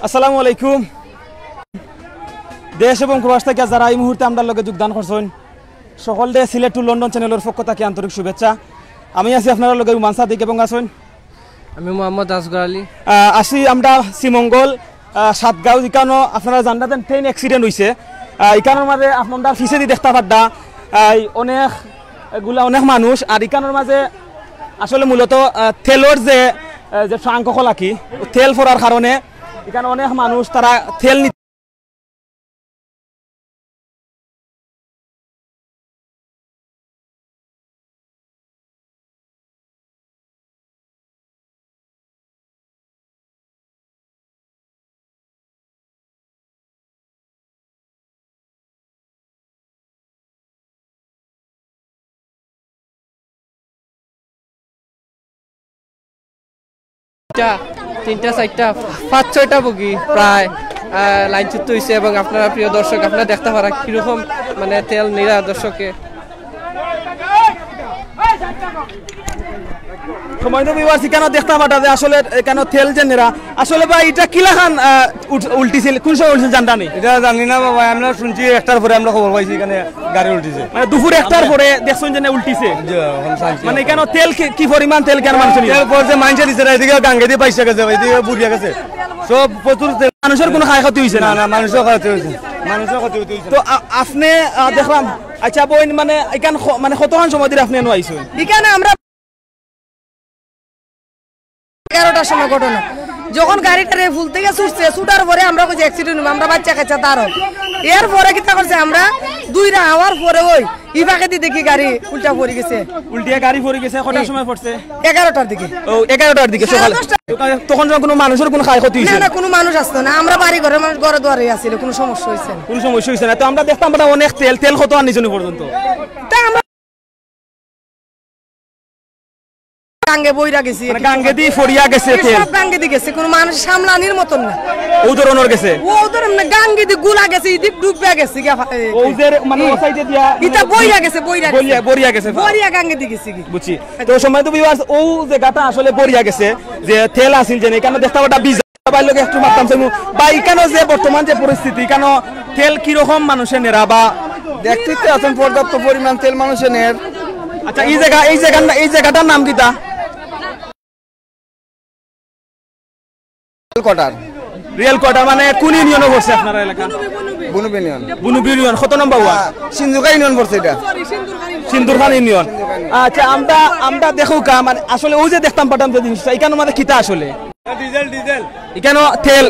আসসালামু আলাইকুম। দেশ এবং প্রবাস থেকে যারা এই মুহূর্তে আমরা লগে যোগদান করছেন সকলকে সিলেট টু লন্ডন চ্যানেলের পক্ষ থেকে আন্তরিক শুভেচ্ছা। আমি আছি আপনারা লগে রুমান সাদিক এবং আছেন আমি মোহাম্মদ আসগর আলী। আসি আমরা শ্রীমঙ্গল সাতগাঁও এখানে আপনারা জানতেন ট্রেন অ্যাক্সিডেন্ট হয়েছে। এখানের মাঝে আপনারা ফিসেদি দেখতে পাড্ডা অনেক মানুষ আর এখানের মাঝে আসলে মূলত তেলর যে ট্রাঙ্ক খোলাকি তেল ফোরার কারণে এখানে অনেক মানুষ তারা তেল তিনটা চারটা পাঁচ ছয়টা বগি প্রায় লাইনচ্যুত হয়েছে এবং আপনারা প্রিয় দর্শক আপনারা দেখতে পারা কিরকম মানে তেল নিরা দর্শকে সময় তো বিবাস এখানে দেখতে পাটা যে আসলে এখানে তেল যে নেরা আসলে ভাই এটা কিলাখান উল্টিছিল কোন সময় উল্টিছিল জানতা নেই? এটা জানি না বাবা, আমরা শুনছি একটার পরে আমরা খবর পাইছি এখানে গাড়ি উল্টিছে, মানে দুপুর একটার পরে দেখছেন যে উল্টিছে। মানে এখানে তেল কি পরিমাণ তেল কেন মানুষ এরপর যে মাইনসে দিচ্ছে না, এদিকে গাঙ্গে দিয়ে পয়সা গেছে, এদিকে বুড়িয়া গেছে, সব প্রচুর তেল। মানুষের কোনো খায় ক্ষতি হয়েছে না? না, মানুষের ক্ষতি হয়েছে, মানুষের ক্ষতি হয়েছে। তো আপনি দেখলাম আচ্ছা বই মানে এখানে মানে কতক্ষণ সময় দিয়ে আপনি আইছেন এখানে? আমরা 11টার সময় ঘটনা, যখন গাড়িটা ফুল থেকে ছুটার পরে আমরা কইছি অ্যাক্সিডেন্ট হইব, আমরা বাচ্চা কাচ্চা তারও এরপরে কিতা করছে আমরা দুইটা আওয়ার পরে ওই ইবাকে দিয়ে দেখি গাড়ি উল্টা পড়ে গেছে। উল্টিয়া গাড়ি পড়ে গেছে কটার সময় পড়ছে? 11টার দিকে। ও 11টার দিকে সকালে। তখন কোনো মানুষের কোনো খায় ক্ষতি হয়েছে না? কোনো মানুষ আসতো না, আমরা বাড়ি ঘরে মানুষ ঘরে দুয়ারে আসছিল, কোনো সমস্যা হয়েছে না। কোনো সমস্যা হয়েছে না? তো আমরা দেখতাম অনেক তেল কত আনিছে পর্যন্ত তা আমরা গাঙ্গে বইরা গেছি, মানে গাঙ্গে দিয়ে ফরিয়া গেছে তেল, সব গাঙ্গে দিয়ে গেছে, কোনো মানুষ সামলানির মতন না। ও ধরনের গেছে, ও ধরন না, গাঙ্গে দিয়ে গুলা গেছে, ইদিক ডুববা গেছে, ও যে মানে ও সাইডে দিয়া ইটা বইরা গেছে, বরিয়া গেছে, বরিয়া গাঙ্গে দিয়ে গেছে কি বুঝছি। তো সময় তো বিবাস ও জায়গাটা আসলে বরিয়া গেছে যে তেল আছিল যে এখানে দেখতে পাটা বিজা বাইলোকে একটু মারতাম চাইমু বা এখানে যে বর্তমান যে পরিস্থিতি এখানে তেল কিরকম মানুষের নেরা বা দেখতে আছেন পর্যাপ্ত পরিমাণ তেল মানুষের নের। আচ্ছা এই জায়গাটার নাম কিতা? রিয়েল কোয়ার্টার মানে কোন ইউনিয়নে পড়ছে আপনার এলাকা? বুনুব ইউনিয়ন। কত নম্বর ওয়ার্ড? সিন্ধুকা ইউনিয়ন পড়ছে এটা, সিন্দুরখান ইউনিয়ন। আচ্ছা আমরা দেখো মানে আসলে ওই যে দেখতাম পাঠাম যে জিনিসটা এখানে মানে কিতা আসলে ডিজেল এখানে তেল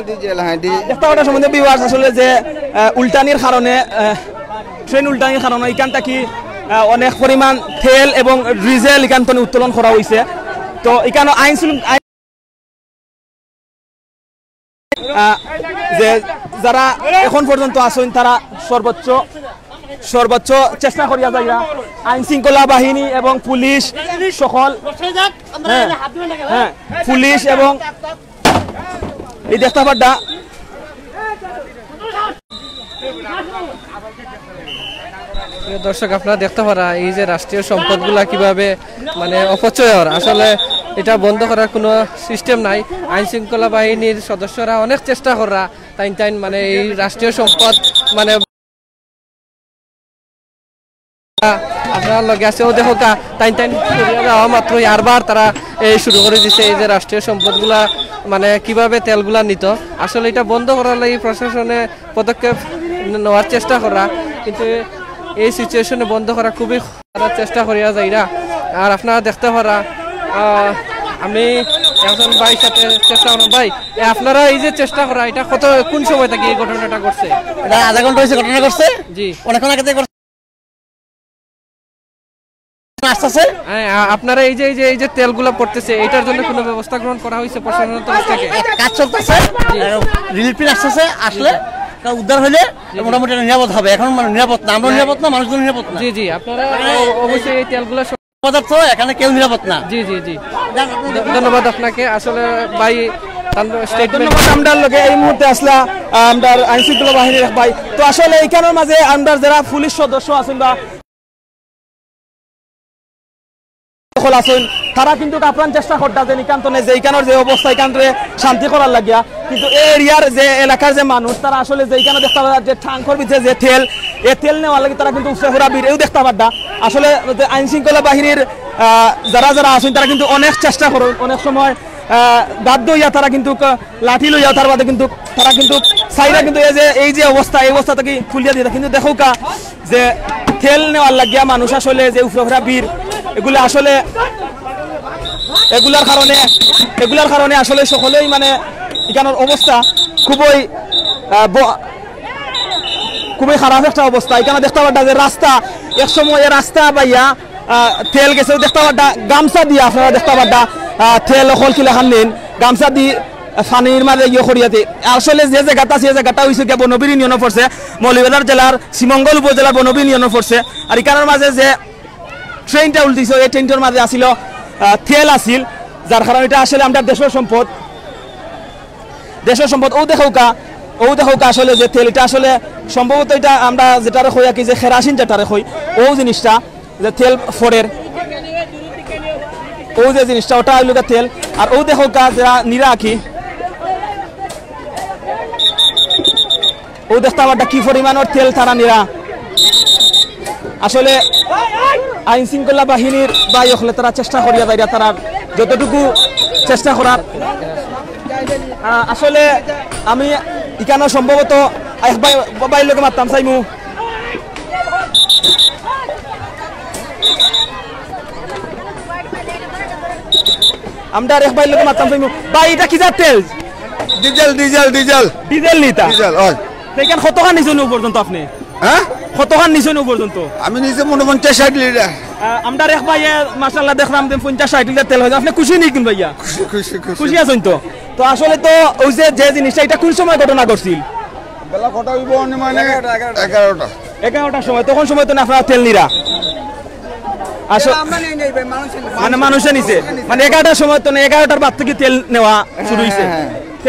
হ্যাঁ দেখতে পাঠার সম্বন্ধে বিবাস আসলে যে উল্টানির কারণে ট্রেন উল্টানির কারণে এখানটা কি অনেক পরিমাণ তেল এবং ডিজেল এখান থেকে উত্তোলন করা হয়েছে। তো এখানে যে যারা এখন পর্যন্ত আছেন তারা সর্বোচ্চ চেষ্টা করিয়া যায় আইন শৃঙ্খলা বাহিনী এবং পুলিশ সকল পুলিশ এবং এই দেখতে পাড্ডা দর্শক আপনারা দেখতে পারা এই যে রাষ্ট্রীয় সম্পদগুলা কিভাবে মানে অপচয় হয়, আসলে এটা বন্ধ করার কোনো সিস্টেম নাই। আইন শৃঙ্খলা বাহিনীর সদস্যরা অনেক চেষ্টা করা তাই মানে এই রাষ্ট্রীয় সম্পদ মানে আপনার লগে আছে ও দেখো তাই যাওয়া মাত্রই আরবার তারা এই শুরু করে দিচ্ছে এই যে রাষ্ট্রীয় সম্পদগুলা মানে কিভাবে তেলগুলা নিত। আসলে এটা বন্ধ করার লাগে প্রশাসনে পদক্ষেপ নেওয়ার চেষ্টা করা, কিন্তু এই সিচুয়েশনে বন্ধ করা খুবই চেষ্টা করিয়া যাইরা। আর আপনারা দেখতে পারা আমি একজন ভাইয়ের সাথে চেষ্টা করলাম, ভাই আপনারা এই যে চেষ্টা করা এটা কোন সময় থেকে এই ঘটনাটা ঘটছে? এটা আধা ঘন্টা হয়েছে ঘটনা ঘটছে। জি, অনেকক্ষণ আগে থেকে আপনারা এই যে তেলগুলো পড়তেছে এটার জন্য কোনো ব্যবস্থা গ্রহণ করা হয়েছে প্রশাসনের তরফ থেকে? কাজ চলতেছে, রিলিফ টিম আসতেছে, আসলে উদ্ধার হলে মোটামুটি নিরাপদ হবে। এখন নিরাপদ না, আমরা নিরাপদ না, মানুষজন নিরাপদ না। জি জি, আপনারা অবশ্যই এই তেলগুলো পদার্থ এখানে কেউ নিরাপদ না। জি জি জি, ধন্যবাদ আপনাকে। আসলে ভাই এই মুহূর্তে আসলা আমরা আইন শৃঙ্খলা বাহিনীর ভাই। তো আসলে এইখানের মাঝে আমরা যারা পুলিশ সদস্য আছেন বা সকল আছেন তারা কিন্তু আপ্রাণ চেষ্টা করতেছেন এখানে যে এখানের যে অবস্থা এখানে শান্তি করার লাগিয়া কিন্তু এই এরিয়ার যে এলাকার যে মানুষ তারা আসলে যে এখানে দেখতে পারা যে ঠাঙ্কর ভিতরে যে তেল এই তেল নেওয়ার লাগে তারা কিন্তু উৎসাহরা বীরেও দেখতে পারদা আসলে আইন শৃঙ্খলা বাহিনীর যারা যারা আছেন তারা কিন্তু অনেক চেষ্টা করেন অনেক সময় বাধ্য হইয়া তারা কিন্তু লাঠি লইয়া তার বাদে কিন্তু তারা কিন্তু সাইডা কিন্তু এই যে অবস্থা এই অবস্থা থেকে খুলিয়া দিয়ে কিন্তু দেখো কা যে তেল নেওয়ার লাগিয়া মানুষ আসলে যে উফরা বীর এগুলো আসলে এগুলার কারণে আসলে সকলেই মানে এখানের অবস্থা খুবই খারাপ একটা অবস্থা এখানে দেখতে পারটা যে রাস্তা এক সময় রাস্তা বাইয়া তেল গেছে দেখতে পারটা গামছা দিয়ে আপনারা দেখতে পারটা তেল অকল কিলাখান নিন গামছা দিয়ে ফানির মাঝে ইয়ে করিয়াতে আসলে যে জায়গাটা সে জায়গাটা হয়েছে গিয়ে বনবীর ইউনিয়নে পড়ছে মৌলভীবাজার জেলার শ্রীমঙ্গল উপজেলার বনবীর ইউনিয়নে পড়ছে আর এখানের মাঝে যে ট্রেনটা উল্টিছে এই ট্রেনটার মাঝে আসিল তেল আসিল যার কারণে এটা আসলে আমরা দেশের সম্পদ ও দেখো কা আসলে যে তেল এটা আসলে সম্ভবত এটা আমরা যেটারে কই কি যে কেরাসিন যেটারে কই ও জিনিসটা যে তেল ফোরের ও যে জিনিসটা ওটা হইল তেল আর ও দেখো কা যারা নিরাকি ও দেখতে পারটা কি পরিমাণের তেল তারা নিরা আসলে আইন শৃঙ্খলা বাহিনীর বাই হলে তারা চেষ্টা করিয়া বাইরা তারা যতটুকু চেষ্টা করার আসলে আমি এখানে সম্ভবত বাইর লোকে মারতাম চাইমু আমরা এক বাইর লোকে মারতাম চাইমু ভাই এটা কি তেল ডিজেল নিতা এখানে কতখান নিছেন পর্যন্ত আপনি হ্যাঁ কতখান নিছেন পর্যন্ত আমি নিজে মনে 50-60 লিটার আমরা এক ভাইয়া মাশাআল্লাহ দেখলাম 50-60 লিটার তেল হয়েছে আপনি খুশি নেই কিন ভাইয়া খুশি আছেন তো তো আসলে তো ওই যে জিনিসটা এটা কোন সময় ঘটনা ঘটছিল বেলা কটা হইব মানে 11টার সময় তখন সময় তো না আপনারা তেল নিরা আসলে মানে মানুষে নিছে মানে 11টার সময় তো 11টার বাদ থেকে তেল নেওয়া শুরু হয়েছে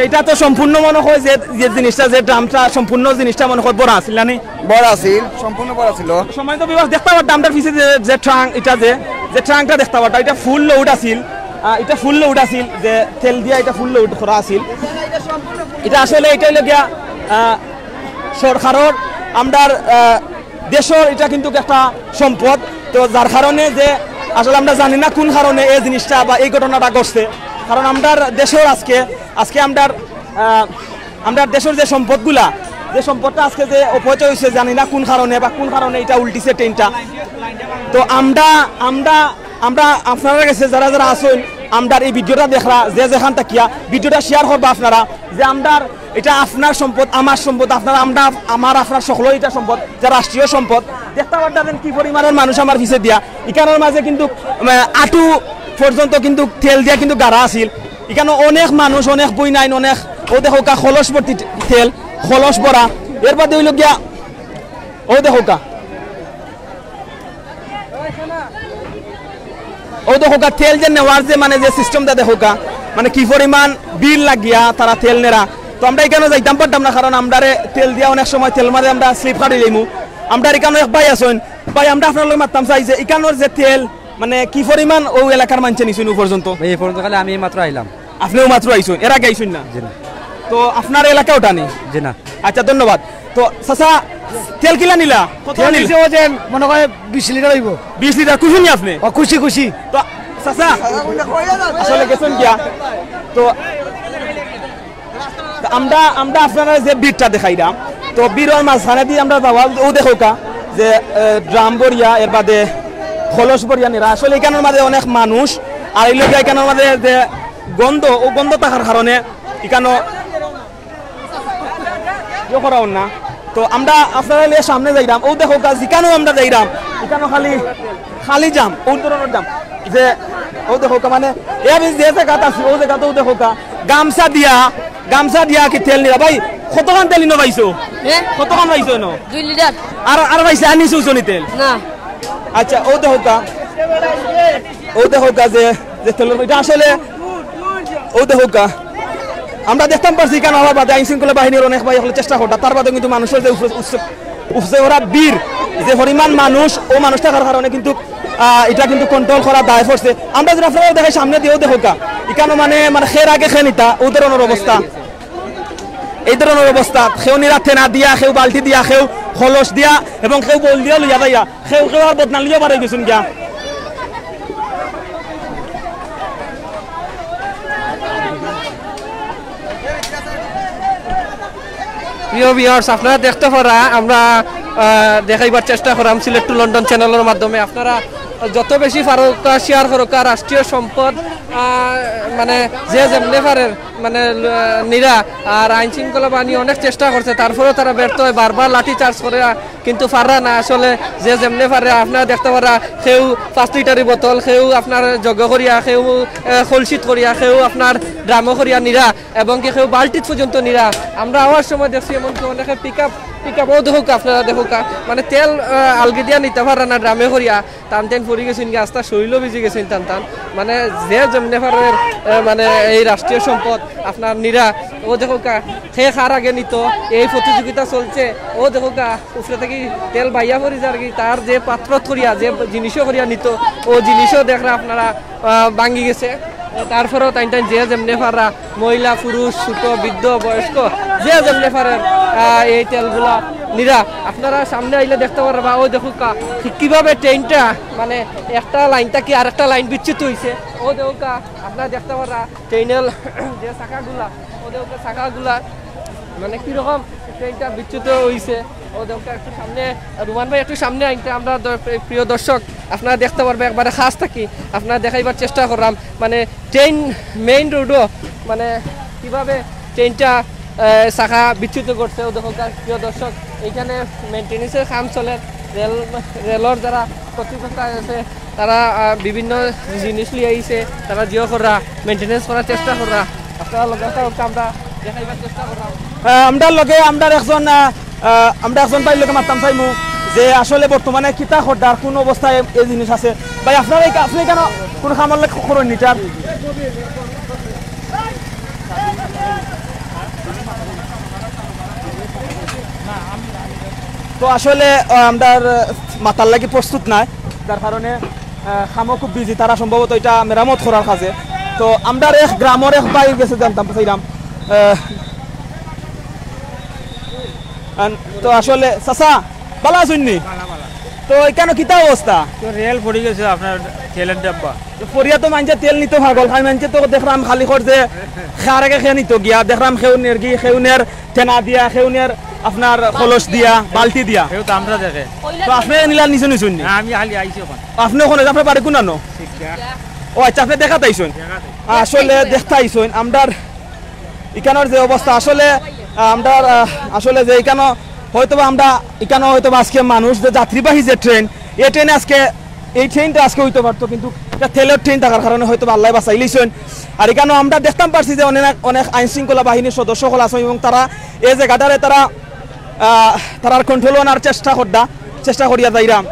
এটা তো সম্পূর্ণ মনে হয় যে জিনিসটা যে ড্রামটা সম্পূর্ণ জিনিসটা মনে হয় বড় আছিল না বড় আছিল সম্পূর্ণ বড় ছিল সময় তো বিভাগ দেখতে পারতাম আমটার পিছে যে ট্রাঙ্ক এটা যে ট্রাঙ্কটা দেখতে পারতাম এটা ফুল লোড আছিল যে তেল দিয়া এটা ফুল লোড করা আছিল এটা আসলে এটা হইল গিয়া সরকারের আমরার দেশের এটা কিন্তু একটা সম্পদ তো যার কারণে যে আসলে আমরা জানি না কোন কারণে এই জিনিসটা বা এই ঘটনাটা ঘটছে কারণ আমরার দেশের আজকে আমরার দেশের যে সম্পদটা আজকে যে অপচয় হয়েছে জানি না কোন কারণে এটা উল্টিছে ট্রেনটা তো আমরা আপনারা কাছে যারা যারা আসেন আমরার এই ভিডিওটা দেখরা যে যেখান তাকিয়া ভিডিওটা শেয়ার করবা আপনারা যে আমরার এটা আপনার সম্পদ আমার সম্পদ আপনার সকলের এটা সম্পদ যা রাষ্ট্রীয় সম্পদ দেখতে পারতেন কি পরিমাণের মানুষ আমার পিছিয়ে দিয়া এখানের মাঝে কিন্তু আটু পর্যন্ত কিন্তু তেল দিয়া কিন্তু গাড়া আছিল এখানে অনেক মানুষ অনেক বই নাই অনেক ও দেখো কা খলস ভর্তি তেল খলস ভরা এর বাদে হইল গিয়া ও দেখো কা তেল যে নেওয়ার যে মানে যে সিস্টেমটা দেখো কা মানে কি পরিমাণ বিল লাগিয়া তারা তেল নেরা তো আমরা এখানে যাইতাম পারতাম না কারণ আমরা তেল দিয়া অনেক সময় তেল মারে আমরা স্লিপ কাটি যাইমু আমরা এখানে এক ভাই আছেন ভাই আমরা আপনার লোক মারতাম চাই যে এখানোর যে তেল মানে কি পরিমাণ ও এলাকার মানুষ নিছেন পর্যন্ত এই পর্যন্ত খালি আমি মাত্র আইলাম আপনিও মাত্র আইছেন এর আগে আইছেন না তো আপনার এলাকা ওটা নেই জি না আচ্ছা ধন্যবাদ তো চাচা তেল কিলা নিলা কত নিছে যে মনে করে 20 লিটার হইব 20 লিটার খুশি নি আপনি খুশি তো চাচা আসলে গেছেন কিয়া তো আমরা আপনারা যে বীরটা দেখাইলাম তো বীরের মাঝখানে দিয়ে আমরা যাওয়া ও দেখো কা যে ড্রাম বরিয়া এর বাদে খলস বরিয়া নিরা আসলে এখানের মাঝে অনেক মানুষ আর এই লোক এখানের মাঝে যে গন্ধ থাকার কারণে এখানে করা না তো আমরা আপনারা সামনে যাইলাম ও দেখো কা যেখানেও আমরা যাইলাম এখানে খালি জাম ও ধরনের জাম যে ও দেখো কা মানে যে জায়গাত আছে ও জায়গাতেও দেখো কা গামছা দিয়া কি তেল নিরা ভাই কতখান তেল নিনো পাইছো কতখান পাইছো ন 2 লিটার আর পাইছে আনিছো জনি তেল না আচ্ছা ও দেখো কা যে তেলের এটা আসলে ও দেখো কা আমরা দেখতাম পারছি কেন হওয়ার বাদে আইন শৃঙ্খলা বাহিনীর অনেক ভাই হলে চেষ্টা করতা তার বাদে কিন্তু মানুষের যে উঠছে ওরা বীর যে পরিমাণ মানুষ ও মানুষ থাকার কারণে কিন্তু এটা কিন্তু কন্ট্রোল করা দায় পড়ছে। আমরা যদি আপনারা দেখে সামনে দিয়েও দেখো কা এখানে মানে খের আগে খে নিতা ও ধরনের অবস্থা, এই ধরনের অবস্থা। সেও নিরা থেনা দিয়া, সেও বালতি দিয়া, সেও খলস দিয়া এবং সেও বল দিয়া লইয়া যাইয়া, সেও আর বদনাল লিয়া পারে গেছুন গিয়া। প্রিয় ভিউয়ার্স, আপনারা দেখতে পারা আমরা দেখাইবার চেষ্টা করাম সিলেট টু লন্ডন চ্যানেলের মাধ্যমে। আপনারা যত বেশি ফারুকা শেয়ার করুকা রাষ্ট্রীয় সম্পদ মানে যে যেমনে পারের মানে নিরা আর আইন শৃঙ্খলা বাহিনী অনেক চেষ্টা করছে, তারপরেও তারা ব্যর্থ হয়, বারবার লাঠি চার্জ করে কিন্তু পারা না। আসলে যে যেমনে পারে আপনারা দেখতে পারা সেও 5 লিটারি বোতল, সেও আপনার যজ্ঞ করিয়া, সেও কলসিত করিয়া, সেও আপনার ড্রামো করিয়া নিরা এবং কি সেও বাল্টিত পর্যন্ত নিরা। আমরা আওয়ার সময় দেখছি এমনকি অনেকে পিকআপও দেখুক, আপনারা দেখুক মানে তেল আলগি দিয়া নিতে পারে না ড্রামে করিয়া, টান টান পড়ে গেছেন কি আস্তা শরীরও ভিজে গেছেন টান টান। মানে যে যেমনে পারের মানে এই রাষ্ট্রীয় সম্পদ আপনার নিরা ও দেখুক সে খার আগে নিত, এই প্রতিযোগিতা চলছে ও দেখুক উপরে থেকে তেল বাইয়া পড়ি যার কি তার যে পাত্র করিয়া যে জিনিসও করিয়া নিত ও জিনিসও দেখরা আপনারা ভাঙ্গি গেছে। তারপরেও টাইন টাইন যে যেমনে পারা মহিলা পুরুষ ছোট বৃদ্ধ বয়স্ক যে যেমনে পারেন এই তেলগুলা নিরা। আপনারা সামনে আইলে দেখতে পারবা ও দেখুক কিভাবে ট্রেনটা মানে একটা লাইনটা কি আর একটা লাইন বিচ্যুত হয়েছে। ও দেখুক আপনারা দেখতে পারা ট্রেনের যে চাকাগুলা, ও দেখুক চাকাগুলা মানে কিরকম ট্রেনটা বিচ্যুত হয়েছে। ও দেখুক একটু সামনে রুমান ভাই একটু সামনে আইনতে আমরা প্রিয় দর্শক আপনারা দেখতে পারবে একবারে খাস থাকি আপনারা দেখাইবার চেষ্টা করলাম মানে ট্রেন মেইন রোডও মানে কিভাবে ট্রেনটা শাখা বিচ্যুত করছে। ও দেখো প্রিয় দর্শক এইখানে মেনটেন্যান্সের কাম চলে, রেলর যারা কর্তৃপক্ষ আছে তারা বিভিন্ন জিনিস লিয়ে আইছে, তারা জিও করা মেনটেন্যান্স করার চেষ্টা করা। আপনারা লগে আমরা দেখাইবার চেষ্টা করলাম। আমরা লগে আমরা একজন ভাই লোকে মারতাম চাইমু যে আসলে বর্তমানে কিতা খরদার কোন অবস্থায় এই জিনিস আছে। ভাই আপনারা আপনি কেন কোন খামার লেখ করেন নিটার তো আসলে আমরা মাতার লাগি প্রস্তুত নাই, যার কারণে খামও খুব বিজি, তারা সম্ভবত এটা মেরামত করার কাজে। তো আমরা এক গ্রামের এক ভাই গেছে জানতাম চাইলাম। তো আসলে চাচা ভালো আছেননি? তো এখানে কিতা অবস্থা? তো রেল পড়ে গেছে আপনার তেলের ডাব্বা পরিয়া তো মানছে তেল নিতে পাগল খাই মানছে তো দেখলাম খালি করছে খার আগে খেয়ে নিত গিয়া দেখলাম খেউনের গি খেউনের টেনা দিয়া খেউনের আপনার খলস দিয়া বালতি দিয়া কেউ তো আমরা দেখে। তো আপনি নিলা নিছুন নিছুন আমি খালি আইছি ওখানে। আপনি ওখানে আপনার বাড়ি কোন আনো? ও আচ্ছা, আপনি দেখা তাইছেন? আসলে দেখতে আইছেন আমরার এখানের যে অবস্থা আসলে আমরা আসলে যে এখানে হয়তো আমরা এখানে হয়তো আজকে মানুষ যে যাত্রীবাহী যে ট্রেন, এই ট্রেনে আজকে এই ট্রেনটা আজকে হইতে পারতো, কিন্তু এটা তেলের ট্রেন থাকার কারণে হয়তো আল্লাহ বাঁচাই লিছেন। আর এখানে আমরা দেখতাম পারছি যে অনেক আইন শৃঙ্খলা বাহিনীর সদস্যসকল আছে এবং তারা এই জায়গাটারে তারা কন্ট্রোল আনার চেষ্টা করিয়া যাইরাম।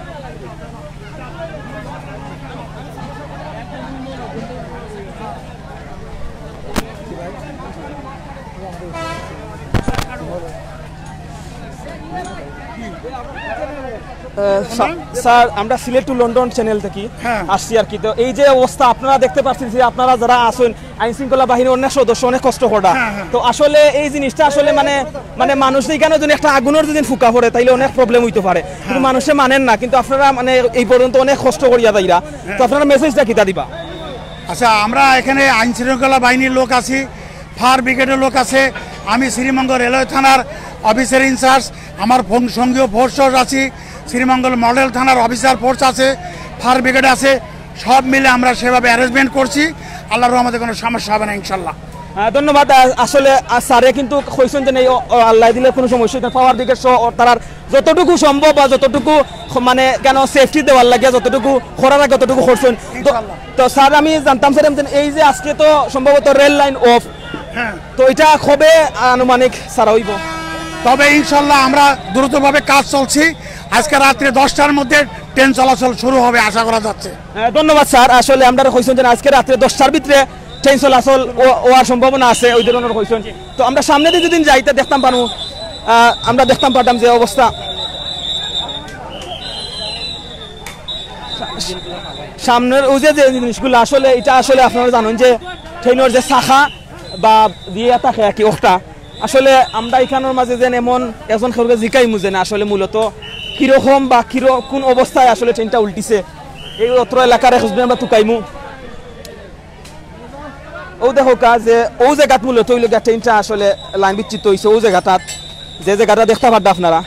স্যার আমরা সিলেট টু লন্ডন চ্যানেল থেকে আসছি আর কি। তো এই যে অবস্থা আপনারা দেখতে পাচ্ছেন যে আপনারা যারা আছেন আইন শৃঙ্খলা বাহিনীর অনেক সদস্য অনেক কষ্ট করা, তো আসলে এই জিনিসটা আসলে মানে মানুষ এখানে যদি একটা আগুনের যদি ফুকা পড়ে তাইলে অনেক প্রবলেম হইতে পারে, কিন্তু মানুষে মানেন না, কিন্তু আপনারা মানে এই পর্যন্ত অনেক কষ্ট করিয়া যাইরা। তো আপনারা মেসেজটা কিতা দিবা? আচ্ছা, আমরা এখানে আইন শৃঙ্খলা বাহিনীর লোক আছি, ফায়ার ব্রিগেডের লোক আছে, আমি শ্রীমঙ্গল রেলওয়ে থানার অফিসার ইনচার্জ, আমার সঙ্গীয় ফোর্স আছি, শ্রীমঙ্গল মডেল থানার অফিসার ফোর্স আছে, ফায়ার ব্রিগেড আছে, সব মিলে আমরা সেভাবে অ্যারেঞ্জমেন্ট করছি। আল্লাহর রহমতে কোনো সমস্যা হবে না ইনশাল্লাহ। ধন্যবাদ। আসলে স্যারে কিন্তু কইছেন যে আল্লাহ দিলে কোনো সমস্যা নেই, পাওয়ার ব্রিগেড সহ তার যতটুকু সম্ভব বা যতটুকু মানে কেন সেফটি দেওয়ার লাগে যতটুকু করার আগে ততটুকু করছেন। তো স্যার আমি জানতাম স্যার এই যে আজকে তো সম্ভবত রেল লাইন অফ, তো এটা কবে আনুমানিক সারা হইব? তবে ইনশাল্লাহ আমরা দ্রুতভাবে কাজ চলছি, আজকে রাত্রে 10টার মধ্যে ট্রেন চলাচল শুরু হবে আশা করা যাচ্ছে। ধন্যবাদ স্যার। আসলে আমরা কইছেন যে আজকে রাত্রে 10টার ভিতরে ট্রেন চলাচল হওয়ার সম্ভাবনা আছে ওই ধরনের কইছেন। তো আমরা সামনে দিয়ে যদি যাইতে দেখতাম পারবো, আমরা দেখতাম পারতাম যে অবস্থা। সামনের ওই যে জিনিসগুলো আসলে এটা আসলে আপনারা জানেন যে ট্রেনের যে শাখা বা দিয়ে থাকে আর কি ওটা আসলে আমরা এখানের মাঝে যেন এমন একজন খেলোয়াড়কে জিকাইমু যে না আসলে মূলত কিরকম বা কোন অবস্থায় আসলে ট্রেনটা উল্টিছে এই অত্র এলাকার খুঁজবেন আমরা তুকাইমু ও দেখো যে ও জায়গাত মূলত ওই লোক ট্রেনটা আসলে লাইন বিচ্ছিন্ন হয়েছে ও জায়গাটাত যে জায়গাটা দেখতে পারবেন আপনারা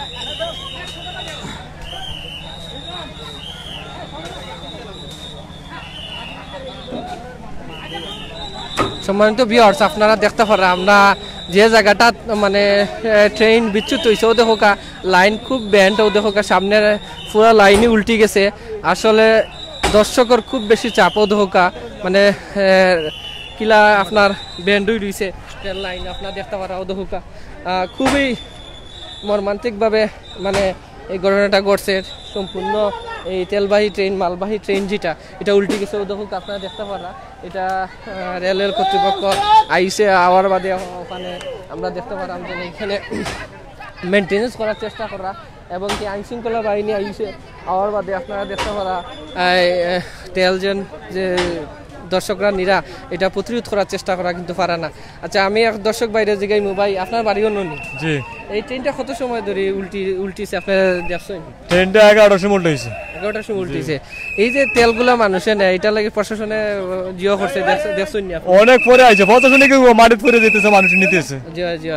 সম্মানিত ভিউয়ার্স আপনারা দেখতে পারেন আমরা যে জায়গাটা মানে ট্রেন বিচ্যুত হয়েছে ও দেখো লাইন খুব ব্যান্ড ও দেখো সামনের পুরো লাইনই উল্টি গেছে আসলে দর্শকের খুব বেশি চাপ ও দেখো মানে কিলা আপনার ব্যান্ডই রয়েছে ট্রেন লাইন আপনার দেখতে পারা ও দেখো খুবই মর্মান্তিকভাবে মানে এই ঘটনাটা ঘটছে সম্পূর্ণ এই তেলবাহী ট্রেন মালবাহী ট্রেন যেটা এটা উল্টে গেছে ও দেখুক আপনারা দেখতে পারা এটা রেলের কর্তৃপক্ষ আইসে আওয়ার বাদে ওখানে আমরা দেখতে পারাম যে এখানে মেনটেনেন্স করার চেষ্টা করা এবং কি আইন শৃঙ্খলা বাহিনী আইসে আওয়ার বাদে আপনারা দেখতে পারা তেল যে দর্শকরা নিরা এটা প্রতিরোধ করার চেষ্টা করা কিন্তু পারে না আচ্ছা আমি এক দর্শক বাইরে জিগাই ভাই আপনার বাড়িও ননি জি এই ট্রেনটা কত সময় ধরে উল্টিছে আপনার দেখছেন ট্রেনটা 11টার সময় উল্টাইছে 11টার সময় উল্টিছে এই যে তেলগুলা মানুষে নেয় এটা লাগে প্রশাসনে জিও করছে দেখছেন না অনেক পরে আইছে প্রশাসনে কি মাটিত পরে যেতেছে মানুষ নিতেছে জি জি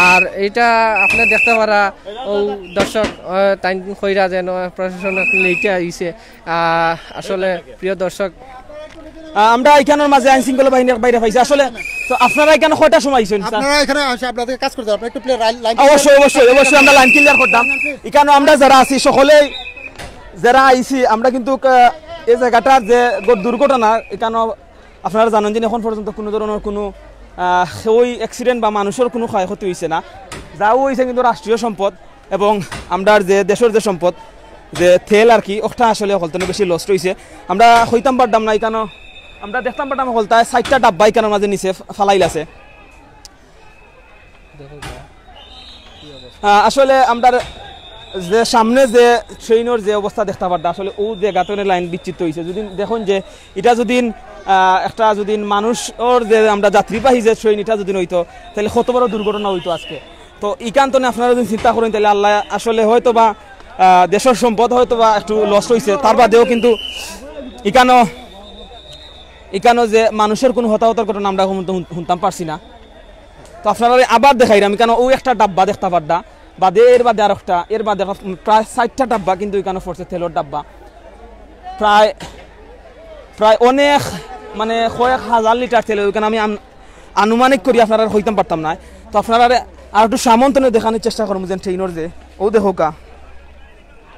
আর এটা আপনি দেখতে পারা ও দর্শক টাইম কইরা যেন প্রশাসন লেটে আইছে আসলে প্রিয় দর্শক আমরা এখানের মাঝে আইন শৃঙ্খলা বাহিনীর বাইরে পাইছি আসলে তো আপনারা এখানে কয়টা সময় আইছেন আপনারা এখানে আসে আপনাদের কাজ করতে আপনারা একটু লাইন অবশ্যই আমরা লাইন ক্লিয়ার করতাম এখানে আমরা যারা আছি সকলেই যারা আইছি আমরা কিন্তু এই জায়গাটার যে দুর্ঘটনা এখানে আপনারা জানেন যে এখন পর্যন্ত কোনো ধরনের কোনো ওই অ্যাক্সিডেন্ট বা মানুষের কোনো ক্ষয়ক্ষতি হয়েছে না যাও হয়েছে কিন্তু রাষ্ট্রীয় সম্পদ এবং আমরা যে দেশের যে সম্পদ যে তেল আর কি ওটা আসলে হলতনে বেশি লস্ট হয়েছে আমরা হইতাম পারতাম না এখানে আমরা দেখতাম পারতাম হলতায় 60টা ডাব্বা এখানের মাঝে নিচে ফালাইল আছে আসলে আমরা যে সামনে যে ট্রেনের যে অবস্থা দেখতে পারতাম আসলে ও যে গাতনের লাইন বিচ্ছিন্ন হয়েছে যদি দেখুন যে এটা যদি একটা যদি মানুষের যে আমরা যাত্রীবাহী যে ট্রেন এটা যদি হইতো তাহলে কত বড় দুর্ঘটনা হইতো আজকে তো ইকান্তনে আপনারা যদি চিন্তা করেন তাহলে আল্লাহ আসলে হয়তো বা দেশের সম্পদ হয়তো বা একটু লস হয়েছে তার বাদেও কিন্তু এখানে যে মানুষের কোনো হতাহতের ঘটনা আমরা শুনতাম পারছি না তো আপনারা আবার দেখাইলাম এখানে ও একটা ডাব্বা দেখতে পারদা বাদে এর বাদে আর একটা এর বাদে প্রায় 60টা ডাব্বা কিন্তু এখানে পড়ছে তেলের ডাব্বা প্রায় অনেক মানে কয়েক হাজার লিটার তেল ওইখানে আমি আনুমানিক করি আপনারা হইতাম পারতাম না তো আপনারা আর একটু সামন্তনে দেখানোর চেষ্টা করবো যে ট্রেনের যে ও দেখো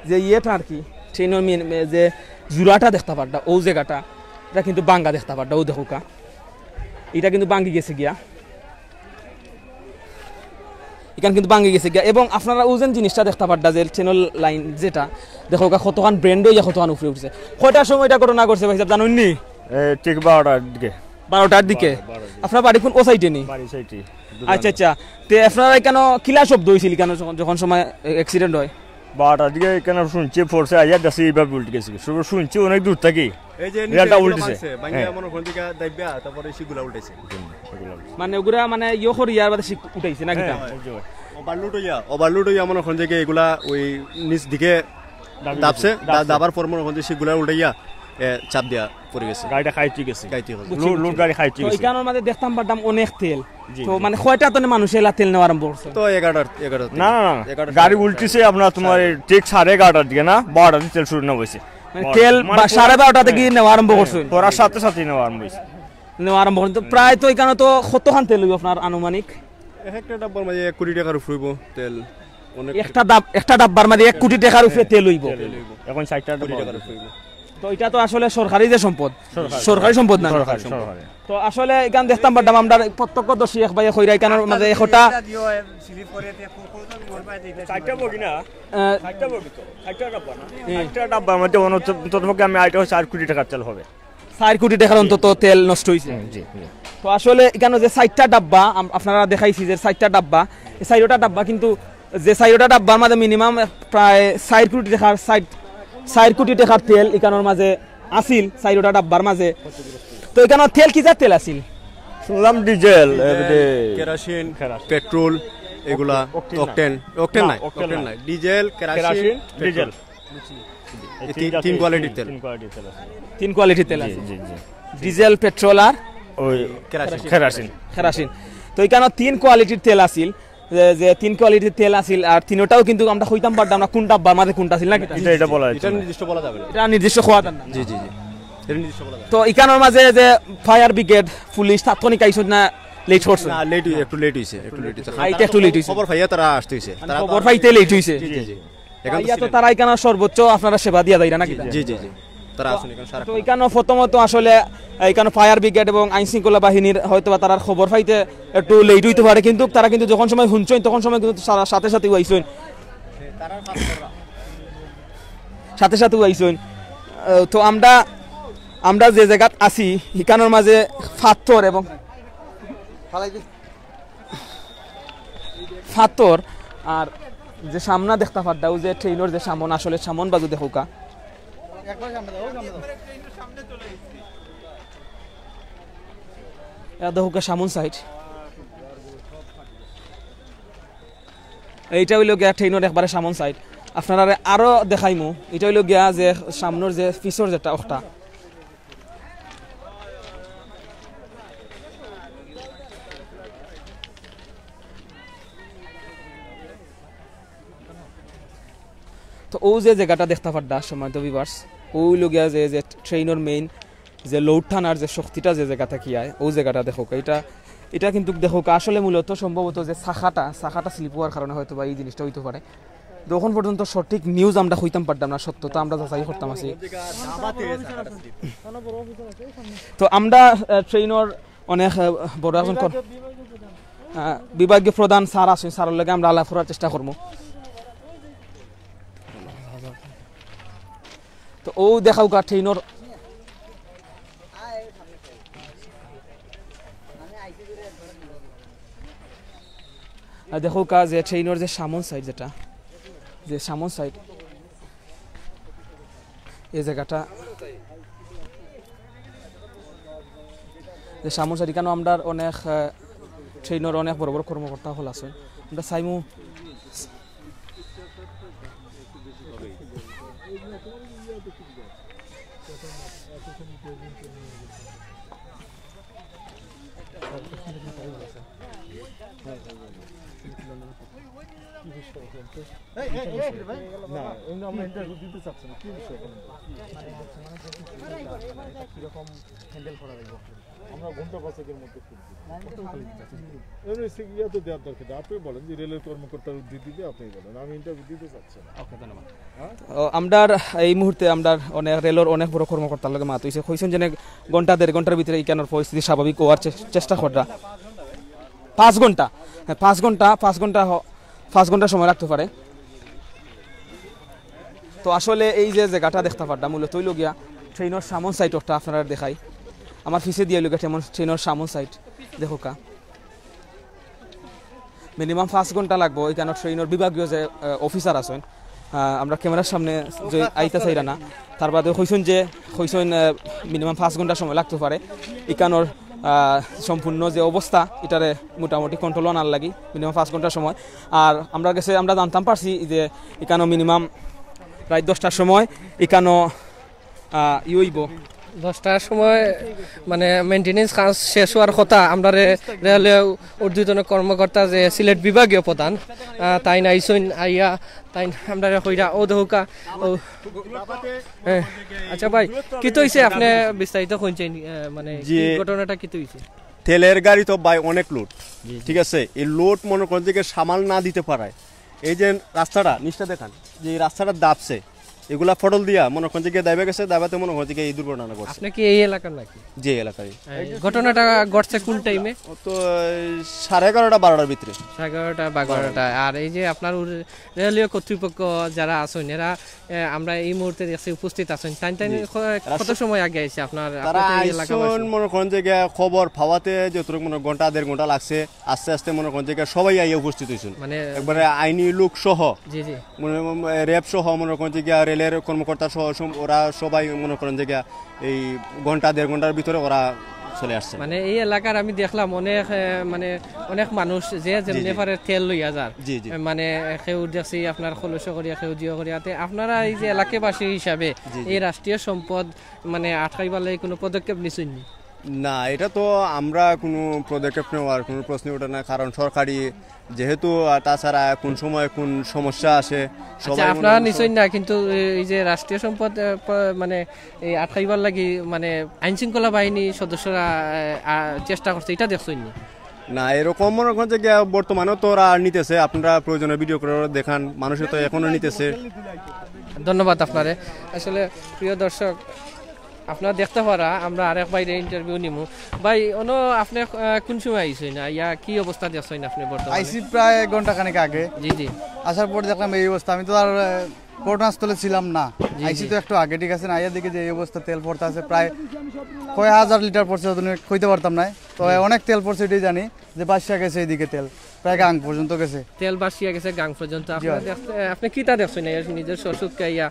যে ইয়েটা আর কি ট্রেনের যে জুড়াটা দেখতে পারটা ও জায়গাটা এটা কিন্তু বাঙ্গা দেখতে পারটা ও দেখো এটা কিন্তু বাঙ্গি গেছে গিয়া এখানে কিন্তু বাঙ্গি গেছে গিয়া এবং আপনারা ওজন জিনিসটা দেখতে পারটা যে ট্রেনের লাইন যেটা দেখো কতখান ব্র্যান্ড হইয়া কতখান উপরে উঠছে কয়টার সময় এটা ঘটনা করছে ভাই সাহেব জানুন নি ঠিক 12টার দিকে আপনার বাড়ি কোন ও সাইডে নি আচ্ছা আচ্ছা তে আপনারা এখানে কিলা শব্দ হয়েছিল কেন যখন সময় অ্যাক্সিডেন্ট হয় 12টার দিকে এখানে শুনছি ফোর্সে আইয়া দেখছি এইভাবে উল্টে গেছে শুনছি অনেক দূর থেকে এটা উল্টেছে মানে ওগুলা মানে ইয়ে করি আর বাদে উঠাইছে না কিটা ওভারলোড হইয়া মনে হন যে এগুলা ওই নিচ দিকে দাবছে দাবার পর মনে হন যে সেগুলা উল্টাইয়া চাপ দিয়া পড়ে গেছে গাড়িটা খাইতে গেছে লোড গাড়ি খাইতে গেছে এখানের মধ্যে দেখতাম পারতাম অনেক তেল তো মানে কয়টা তো মানুষ এলা তেল নেওয়া আরম্ভ করছে তো 11টা না গাড়ি উল্টিছে আপনার তোমার ঠিক 11:30টার দিকে না 12টার দিকে তেল শুরু না হইছে তেল 12:30 থেকে নেওয়া আরম্ভ করছে পড়ার সাথে সাথে নেওয়া আরম্ভ হইছে তো প্রায় তো এখানে তো কতখান তেল হইব আপনার আনুমানিক একটা ডাব্বার মাঝে 1 কোটি টাকার উপরে হইব তেল একটা ডাব্বার মাঝে 1 কোটি টাকার উপরে তেল হইব এখন 60টা টাকার উপরে হইব তো এটা তো আসলে সরকারি যে সম্পদ সরকারি সম্পদ না তো আসলে এখান দেখতাম পারতাম আমরা প্রত্যক্ষদর্শী এক ভাই কইরা এখানের মাঝে একটা ডাব্বার মধ্যে অন্ততপক্ষে আমি 4 কোটি টাকার তেল হবে 4 কোটি টাকার অন্তত তেল নষ্ট হয়েছে তো আসলে এখানে যে 60টা ডাব্বা আপনারা দেখাইছি যে 60টা ডাব্বা এই 4টা ডাব্বা কিন্তু যে 4টা ডাব্বার মধ্যে মিনিমাম প্রায় 4 কোটি টাকার 4 কোটি টাকার তেল এখানোর মাঝে আসিল 4টা ডাব্বার মাঝে। তো এখানে তেল কি জাত তেল আসিল? শুনলাম ডিজেল, কেরোসিন, পেট্রোল, এগুলা অকটেন নাই, ডিজেল, কেরোসিন, ডিজেল, তিন কোয়ালিটির তেল। 3 কোয়ালিটির তেল আছে, ডিজেল, পেট্রোল আর ওই কেরোসিন। তো এখানে 3 কোয়ালিটির তেল আসিল, যে 3 কোয়ালিটির তেল আসিল, আর তিনটাও কিন্তু আমরা কইতাম পারতাম না কোন ডাব্বার মাঝে কোনটা ছিল না। এটা বলা এটা নির্দিষ্ট বলা যাবে না, এটা নির্দিষ্ট খোয়া দেন না। জি এটা নির্দিষ্ট বলা যাবে। তো এখানের মাঝে যে ফায়ার ব্রিগেড, পুলিশ, তাৎক্ষণিক আইসন না লেট হচ্ছে? না, একটু লেট হইছে। খবর পাইয়া তারা আসতে হইছে, খবর পাইতে লেট হইছে। জি তো তারা এখানে সর্বোচ্চ আপনারা সেবা দিয়া যায় নাকি? জি তারা আসুন এখানে সারা। তো এখানে প্রথমত আসলে এখানে ফায়ার ব্রিগেড এবং আইন শৃঙ্খলা বাহিনীর হয়তো বা তারা খবর পাইতে একটু লেট হইতে পারে, কিন্তু তারা কিন্তু যখন সময় শুনছেন তখন সময় কিন্তু সাথে সাথে আইসেন। তো আমরা যে জায়গাত আছি এখানের মাঝে ফাত্তর আর যে সামনা দেখতে পারতাও যে ট্রেনের যে সামন, আসলে সামন বাজু দেখোকা দেখোকা সামন সাইড, এইটা হইল গিয়া ট্রেনের একবারে সামন সাইড। আপনারা আরো দেখাইমু, এটা হইল গিয়া যে সামনের যে পিছর যেটা ওটা তো ও যে জায়গাটা দেখতে পারডা সময় তো ভিউয়ার্স, ওই লগিয়া যে ট্রেনের মেইন যে লোড টানার যে শক্তিটা যে জায়গা থেকে আয় ও জায়গাটা দেখো। এটা কিন্তু দেখো আসলে মূলত সম্ভবত যে শাখাটা স্লিপ হওয়ার কারণে হয়তো বা এই জিনিসটা হইতে পারে। তখন পর্যন্ত সঠিক নিউজ আমরা হইতাম পারতাম না, সত্যতা আমরা যাচাই করতাম আছি। তো আমরা ট্রেনের অনেক বড় একজন বিভাগীয় প্রধান স্যার আছেন, স্যারের লগে আমরা আলাপ করার চেষ্টা করবো। তো ও দেখাও গা ট্রেনের দেখো কা যে ট্রেনের যে সামন সাইড, যেটা যে সামন সাইড এই জায়গাটা যে সামন সাইড, কেন আমরা অনেক ট্রেনের অনেক বড় বড় কর্মকর্তা হল আছে, আমরা চাইমু আমরা এই মুহূর্তে আমরা অনেক রেলের অনেক বড় কর্মকর্তার লগে মাত হইছে, কইছেন যে ঘন্টা 1.5 ঘন্টার ভিতরে এই কেনার পরিস্থিতি স্বাভাবিক হওয়ার চেষ্টা করা। 5 ঘন্টা সময় লাগতে পারে। তো আসলে এই যে জায়গাটা দেখতে পারতাম মূলত হইল গিয়া ট্রেনের সামন সাইড, ওটা আপনারা দেখাই আমার পিছে দিয়ে লোক ট্রেনের সামন সাইড দেখো কা মিনিমাম 5 ঘন্টা লাগবো। এখানে ট্রেনের বিভাগীয় যে অফিসার আছেন, আমরা ক্যামেরার সামনে যে আইতা চাইরা না, তার বাদে কইছেন মিনিমাম 5 ঘন্টা সময় লাগতে পারে। এখানোর সম্পূর্ণ যে অবস্থা এটারে মোটামুটি কন্ট্রোল আনার লাগি মিনিমাম 5 ঘন্টার সময়। আর আমরা জানতাম পারছি যে এখানো মিনিমাম প্রায় 10টার সময় এখানো হইব 10টার সময় মানে মেইনটেনেন্স কাজ শেষ হওয়ার কথা। আমরা রেলওয়ে ঊর্ধ্বতন কর্মকর্তা যে সিলেট বিভাগীয় প্রধান তাই নাইছইন আইয়া তাই আমরা কইরা ও দেহকা। আচ্ছা ভাই, কি হইছে আপনি বিস্তারিত কইছেন, মানে কি ঘটনাটা কি হইছে? তেলের গাড়ি তো ভাই অনেক লোড, ঠিক আছে। এই লোড মনে করেন যে সামাল না দিতে পারায় এই যে রাস্তাটা নিচটা দেখান, যে এই রাস্তাটা দাবছে, এগুলা ফটল দিয়া মনে করেন যে দাইবে গেছে, দাবাতে মনে করেন যে এই দুর্ঘটনা ঘটছে। আপনি কি এই এলাকার নাকি? যে এলাকায় ঘটনাটা ঘটছে কোন টাইমে? তো 11:30 12টার ভিতরে, 11:30 12টা। আর এই যে আপনার রেলওয়ে কর্তৃপক্ষ যারা আছেন এরা আমরা এই মুহূর্তে দেখছি উপস্থিত আছেন, কত সময় আগে আইছে আপনার এলাকাবাসী? মনে করেন যে খবর পাওয়াতে যতটুকু মনে ঘন্টা 1.5 ঘন্টা লাগছে, আস্তে আস্তে মনে করেন যে সবাই আইয়া উপস্থিত হয়েছেন, মানে একবারে আইনি লোক সহ, জি জি, র্যাব সহ মনে করেন যে রেলের কর্মকর্তা সহ ওরা সবাই মনে করেন যে এই ঘন্টা 1.5 ঘন্টার ভিতরে ওরা চলে আসছে। মানে এই এলাকার আমি দেখলাম অনেক মানে অনেক মানুষ যে যেমনি পারে তেল লইয়া যার, মানে কেউ দেখছি আপনার খলস করিয়া কেউ জিও করিয়াতে। আপনারা এই যে এলাকাবাসী হিসাবে এই রাষ্ট্রীয় সম্পদ মানে আটকাইবার লাগি কোনো পদক্ষেপ নিছেন? না, এটা তো আমরা কোনো পদক্ষেপ নেওয়ার কোনো প্রশ্ন ওঠে না, কারণ সরকারি যেহেতু, তাছাড়া কোন সময় কোন সমস্যা আসে আপনারা নিশ্চয় না, কিন্তু এই যে রাষ্ট্রীয় সম্পদ মানে এই আটকাইবার লাগি মানে আইন শৃঙ্খলা বাহিনী সদস্যরা চেষ্টা করছে, এটা দেখছেন না? এরকম মনে করেন যে বর্তমানেও তো ওরা নিতেছে, আপনারা প্রয়োজনে ভিডিও করে দেখান, মানুষে তো এখনো নিতেছে। ধন্যবাদ আপনারে। আসলে প্রিয় দর্শক, আপনারা দেখতে পারা আমরা আরেক বাইরে ইন্টারভিউ নিমু। ভাই আপনি কোন সময় আইছেন না, ইয়া কি অবস্থা দেখছেন আপনি বর্তমানে? আইসি প্রায় ঘন্টা খানেক আগে। জি জি। আসার পর দেখলাম এই অবস্থা। আমি তো আর ঘটনাস্থলে ছিলাম না, আইসি তো একটু আগে, ঠিক আছে না? আইয়া দিকে যে এই অবস্থা, তেল পড়তে আছে প্রায় কয় হাজার লিটার পড়ছে, কইতে পারতাম না। তো অনেক তেল পড়ছে, এটাই জানি যে বাসিয়া গেছে এইদিকে তেল, প্রায় গাং পর্যন্ত গেছে, তেল বাসিয়া গেছে গাং পর্যন্ত। আপনি কি তা দেখছেন নিজের শ্বশুরকে, ইয়া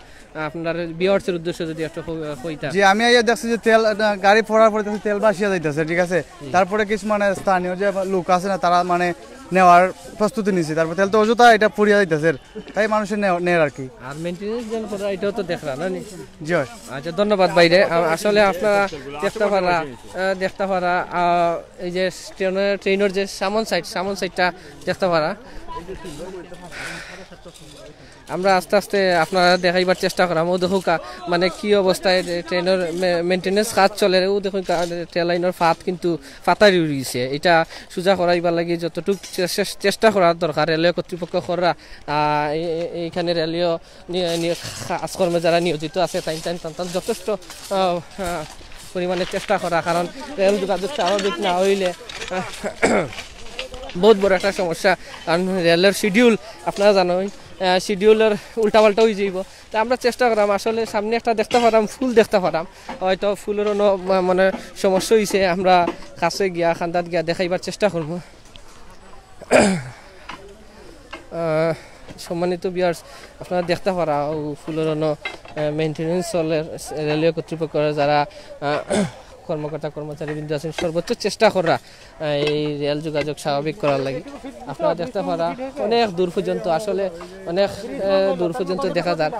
আপনার বিয়ার্সের উদ্দেশ্য যদি একটু কইতা? জি, আমি আইয়া দেখছি যে তেল গাড়ি পড়ার পরে তেল বাসিয়া যাইতেছে, ঠিক আছে। তারপরে কিছু মানে স্থানীয় যে লোক আছে না, তারা মানে নেওয়ার প্রস্তুতি নিছে। তারপর তেল তো অযথা এটা পুড়িয়া যাইতেছে, তাই মানুষের নেয় আর কি। আর মেইনটেনেন্স যেন করা, এটাও তো দেখলাম না? জি। আচ্ছা, ধন্যবাদ বাইরে। আসলে আপনারা দেখতে পারা এই যে ট্রেনের যে সামন সাইডটা দেখতে পারা। আমরা আস্তে আস্তে আপনারা দেখাইবার চেষ্টা করাম। ও দেখুকা মানে কি অবস্থায় ট্রেনের মেনটেনেন্স কাজ চলে। ও দেখুন ট্রেন লাইনের ফাত কিন্তু ফাতারি উড়িয়েছে। এটা সোজা করাইবার লাগে যতটুকু চেষ্টা করার দরকার রেলওয়ে কর্তৃপক্ষ করা। এইখানে রেলওয়ে কাজকর্মে যারা নিয়োজিত আছে তাই যথেষ্ট পরিমাণে চেষ্টা করা, কারণ রেল যোগাযোগ স্বাভাবিক না হইলে বহুত বড় একটা সমস্যা। কারণ রেলের শিডিউল আপনারা জানেন, শিডিউলের উল্টাপাল্টা হয়ে যাইব। তা আমরা চেষ্টা করাম আসলে সামনে একটা দেখতে পারাম, ফুল দেখতে পারাম, হয়তো ফুলেরও মানে সমস্যা হয়েছে। আমরা কাছে গিয়া খান্দাত গিয়া দেখাইবার চেষ্টা করব। সম্মানিত ভিউয়ার্স, আপনারা দেখতে পারা ফুলের মেইনটেনেন্স চলের রেলওয়ে কর্তৃপক্ষের যারা কর্মকর্তা কর্মচারীবৃন্দ আছেন সর্বোচ্চ চেষ্টা করা এই রেল যোগাযোগ স্বাভাবিক করার লাগে। আপনারা দেখতে পারা অনেক দূর পর্যন্ত, আসলে অনেক দূর পর্যন্ত দেখা যায়।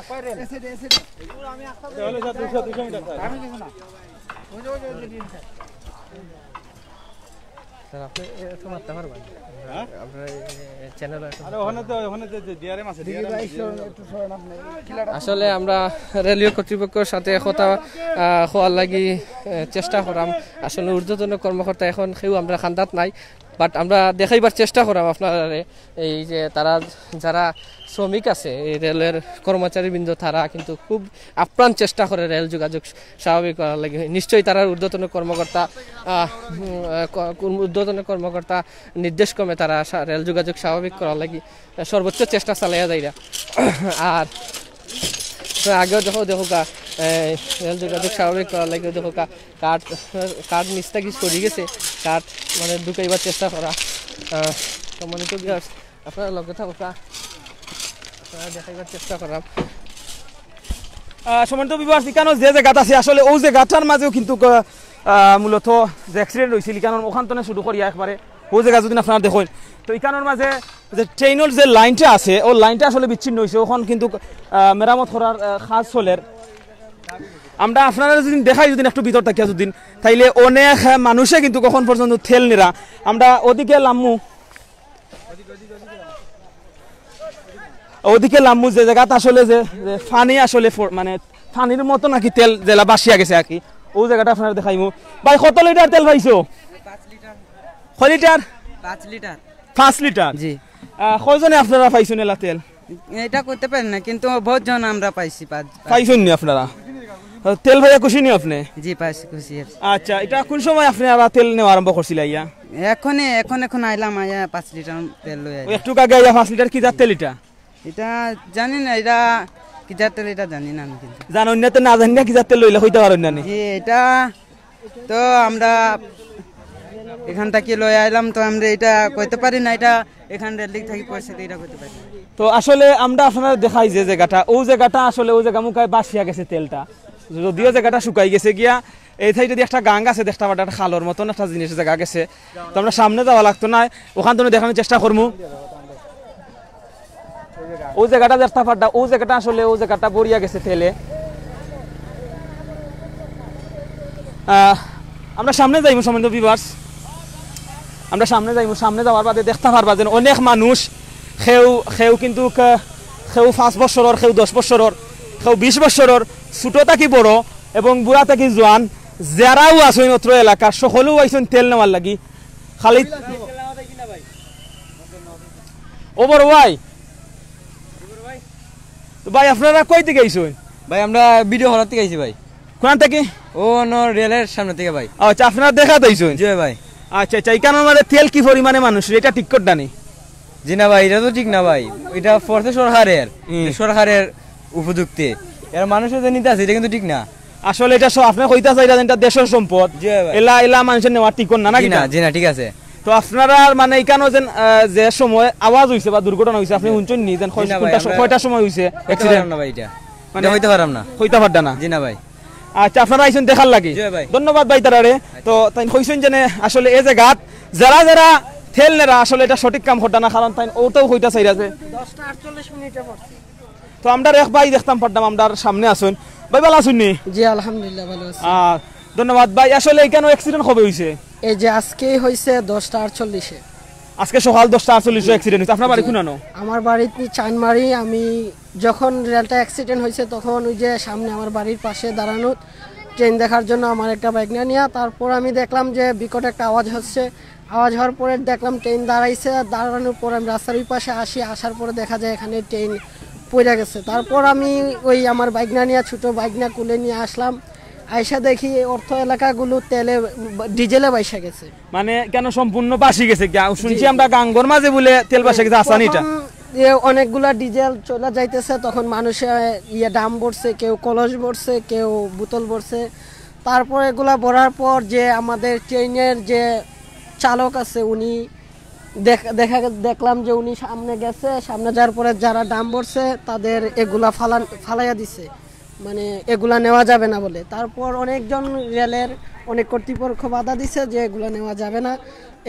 আসলে আমরা রেলওয়ে কর্তৃপক্ষের সাথে কথা হওয়ার লাগি চেষ্টা করাম। আসলে ঊর্ধ্বতন কর্মকর্তা এখন কেউ আমরা খান্দাত নাই, বাট আমরা দেখাইবার চেষ্টা করাম আপনারা এই যে তারা যারা শ্রমিক আছে এই রেলের কর্মচারীবৃন্দ, তারা কিন্তু খুব আপ্রাণ চেষ্টা করে রেল যোগাযোগ স্বাভাবিক করার লাগে। নিশ্চয়ই তারা ঊর্ধ্বতন কর্মকর্তা নির্দেশ ক্রমে তারা রেল যোগাযোগ স্বাভাবিক করার লাগে সর্বোচ্চ চেষ্টা চালাইয়া যায়। আর আগেও দেখোকা রেল যোগাযোগ স্বাভাবিক করার লাগে দেখোকা কাঠ নিচটা কি সরি গেছে, কাঠ মানে ঢুকাইবার চেষ্টা করা। সম্মানিত ভিউয়ার্স, আপনারা লগে থাকা দেখাইবার চেষ্টা করাম। সম্মানিত ভিউয়ার্স, ইকানো যে জায়গাটা আছে আসলে ওই জায়গাটার মাঝেও কিন্তু মূলত যে অ্যাক্সিডেন্ট হয়েছিল ইকানোর ওখান থেকে শুরু করিয়া একবারে ওই জায়গা যদি আপনারা দেখেন, তো ইকানোর মাঝে যে ট্রেনের যে লাইনটা আছে ওই লাইনটা আসলে বিচ্ছিন্ন হয়েছে। ওখান কিন্তু মেরামত করার কাজ চলের। আমরা আপনারা যদি দেখাই যদি একটু ভিতর থাকিয়া যদি, তাইলে অনেক মানুষে কিন্তু কখন পর্যন্ত তেল নিরা। আমরা ওদিকে লাম্মু যে জায়গাটা আসলে যে ফানি আসলে মানে ফানির মতো নাকি তেল জেলা বাসিয়া গেছে আর কি, ওই জায়গাটা আপনারা দেখাইমু। ভাই কত লিটার তেল পাইছো? 5 লিটার। জি। কয়জনে আপনারা পাইছেন এলা তেল? এটা করতে পারেন না, কিন্তু বহুত জন আমরা পাইছি। পাইছেন নি আপনারা তেল? ভাইয়া খুশি নি আপনি? জি পাইছি, খুশি। আচ্ছা, এটা কোন সময় আপনারা তেল নেওয়া আরম্ভ করছিল? আইয়া এখন আইলাম, আইয়া 5 লিটার তেল লই আইলাম। একটু আগে আইয়া 5 লিটার কি জাত তেল? এটা জানি না, এটা কি জাত তেল এটা জানি না আমি। কিন্তু জানেন না? তো না জানি না কি জাত তেল লইলে কইতে পারেন না? জি, এটা তো আমরা এখান থেকে লই আইলাম, তো আমরা এটা কইতে পারি না। এটা এখান রেল থেকে পয়সা দিয়ে এটা করতে পারি। তো আসলে আমরা আপনারা দেখাই যে জায়গাটা আসলে ওই জায়গা মুখায় বাসিয়া গেছে তেলটা, যদিও জায়গাটা শুকাই গেছে গিয়া এই সাইডে যদি একটা গাং আছে দেখতে পাটা একটা খালর মতন একটা জিনিসের জায়গা গেছে। তো আমরা সামনে যাওয়া লাগতো না, ওখান থেকে দেখানোর চেষ্টা করবো। ওই জায়গাটা দেখতে পাটা ওই জায়গাটা আসলে ওই জায়গাটা বরিয়া গেছে তেলে। আমরা সামনে যাইব সম্বন্ধ ভিউয়ার্স, আমরা সামনে যাইব, সামনে যাওয়ার বাদে দেখতে পারবা যে অনেক মানুষ খেউ কিন্তু খেউ 5 বছরের, খেউ 10 বছরের, খেউ 20 বছরের, ছোট থাকি বড় এবং বুড়া থাকি জোয়ান যারাও আছেন অত্র এলাকার সকলেও আইসেন তেল নেওয়ার লাগি। খালি ও বড় ভাই, তো ভাই আপনারা কই থেকে আইসেন? ভাই আমরা ভিডিও হল থেকে আইছি ভাই। কোন থেকে? ও রেলের সামনে থেকে ভাই। আচ্ছা আপনারা দেখা দিয়েছেন? জি ভাই। আচ্ছা আচ্ছা, এখানে আমাদের তেল কি পরিমাণে মানুষ এটা ঠিক করতে নেই? জি না ভাই, এটা তো ঠিক না ভাই, এটা ফোর্সে সরকারের উপযুক্তি, এর মানুষের যে নিতে আছে এটা কিন্তু ঠিক না। আসলে এটা আপনি কইতা চাইরা এটা দেশের সম্পদ, এলা মানুষের নেওয়া ঠিক না নাকি? না জি না, ঠিক আছে। তো আপনারা মানে এখানে যে সময় আওয়াজ হইছে বা দুর্ঘটনা হইছে আপনি শুনছেন নি? যেন কয়টা সময় হইছে অ্যাক্সিডেন্ট? না ভাই এটা মানে হইতে পারলাম না, হইতে পারদা না। জি না ভাই। আচ্ছা আপনারা আইছেন দেখার লাগি, ধন্যবাদ ভাই তারারে। তো তাই কইছেন যে আসলে এই জায়গাত যারা তেল নেরা আসলে এটা সঠিক কাম করতা না, কারণ তাই ওটাও হইতা চাইরা যে 10:48 মিনিটে পড়ছে। তো আমরা এক ভাই দেখতাম পারতাম আমরা সামনে আসুন। ভাই ভালো আছেন নি? জি আলহামদুলিল্লাহ ভালো আছি। ধন্যবাদ ভাই। আসলে এখানে অ্যাক্সিডেন্ট কবে হইছে? এই যে আজকে হইছে 10:48-এ, আজকে সকাল 10:48 অ্যাক্সিডেন্ট হইছে। আপনার বাড়ি কোনানো? আমার বাড়ি চানমারি। আমি যখন রেলটা অ্যাক্সিডেন্ট হয়েছে তখন ওই যে সামনে আমার বাড়ির পাশে দাঁড়ানো ট্রেন দেখার জন্য আমার একটা বাইক নিয়ে, তারপর আমি দেখলাম যে বিকট একটা আওয়াজ হচ্ছে। আওয়াজ হওয়ার পরে দেখলাম ট্রেন দাঁড়াইছে, দাঁড়ানোর পর আমি রাস্তার ওই পাশে আসার পরে দেখা যায় এখানে ট্রেন পড়ে গেছে। তারপর আমি ওই আমার বাইক নিয়ে ছোটো বাইক না কুলে নিয়ে আসলাম, আইসা দেখি অর্থ এলাকাগুলো তেলে ডিজেলে বাইসা গেছে। মানে কেন সম্পূর্ণ বাসি গেছে? শুনছি আমরা গাঙ্গর মাঝে বলে তেল বাসা গেছে, আসানিটা অনেকগুলা ডিজেল চলে যাইতেছে, তখন মানুষে ডাম ভরছে, কেউ কলস ভরছে, কেউ বোতল ভরছে। তারপর এগুলা ভরার পর যে আমাদের ট্রেনের যে চালক আছে উনি দেখলাম যে উনি সামনে গেছে, সামনে যাওয়ার পরে যারা ডাম ভরছে তাদের এগুলা ফালাইয়া দিছে, মানে এগুলা নেওয়া যাবে না বলে। তারপর অনেকজন রেলের অনেক কর্তৃপক্ষ বাধা দিছে যে এগুলা নেওয়া যাবে না,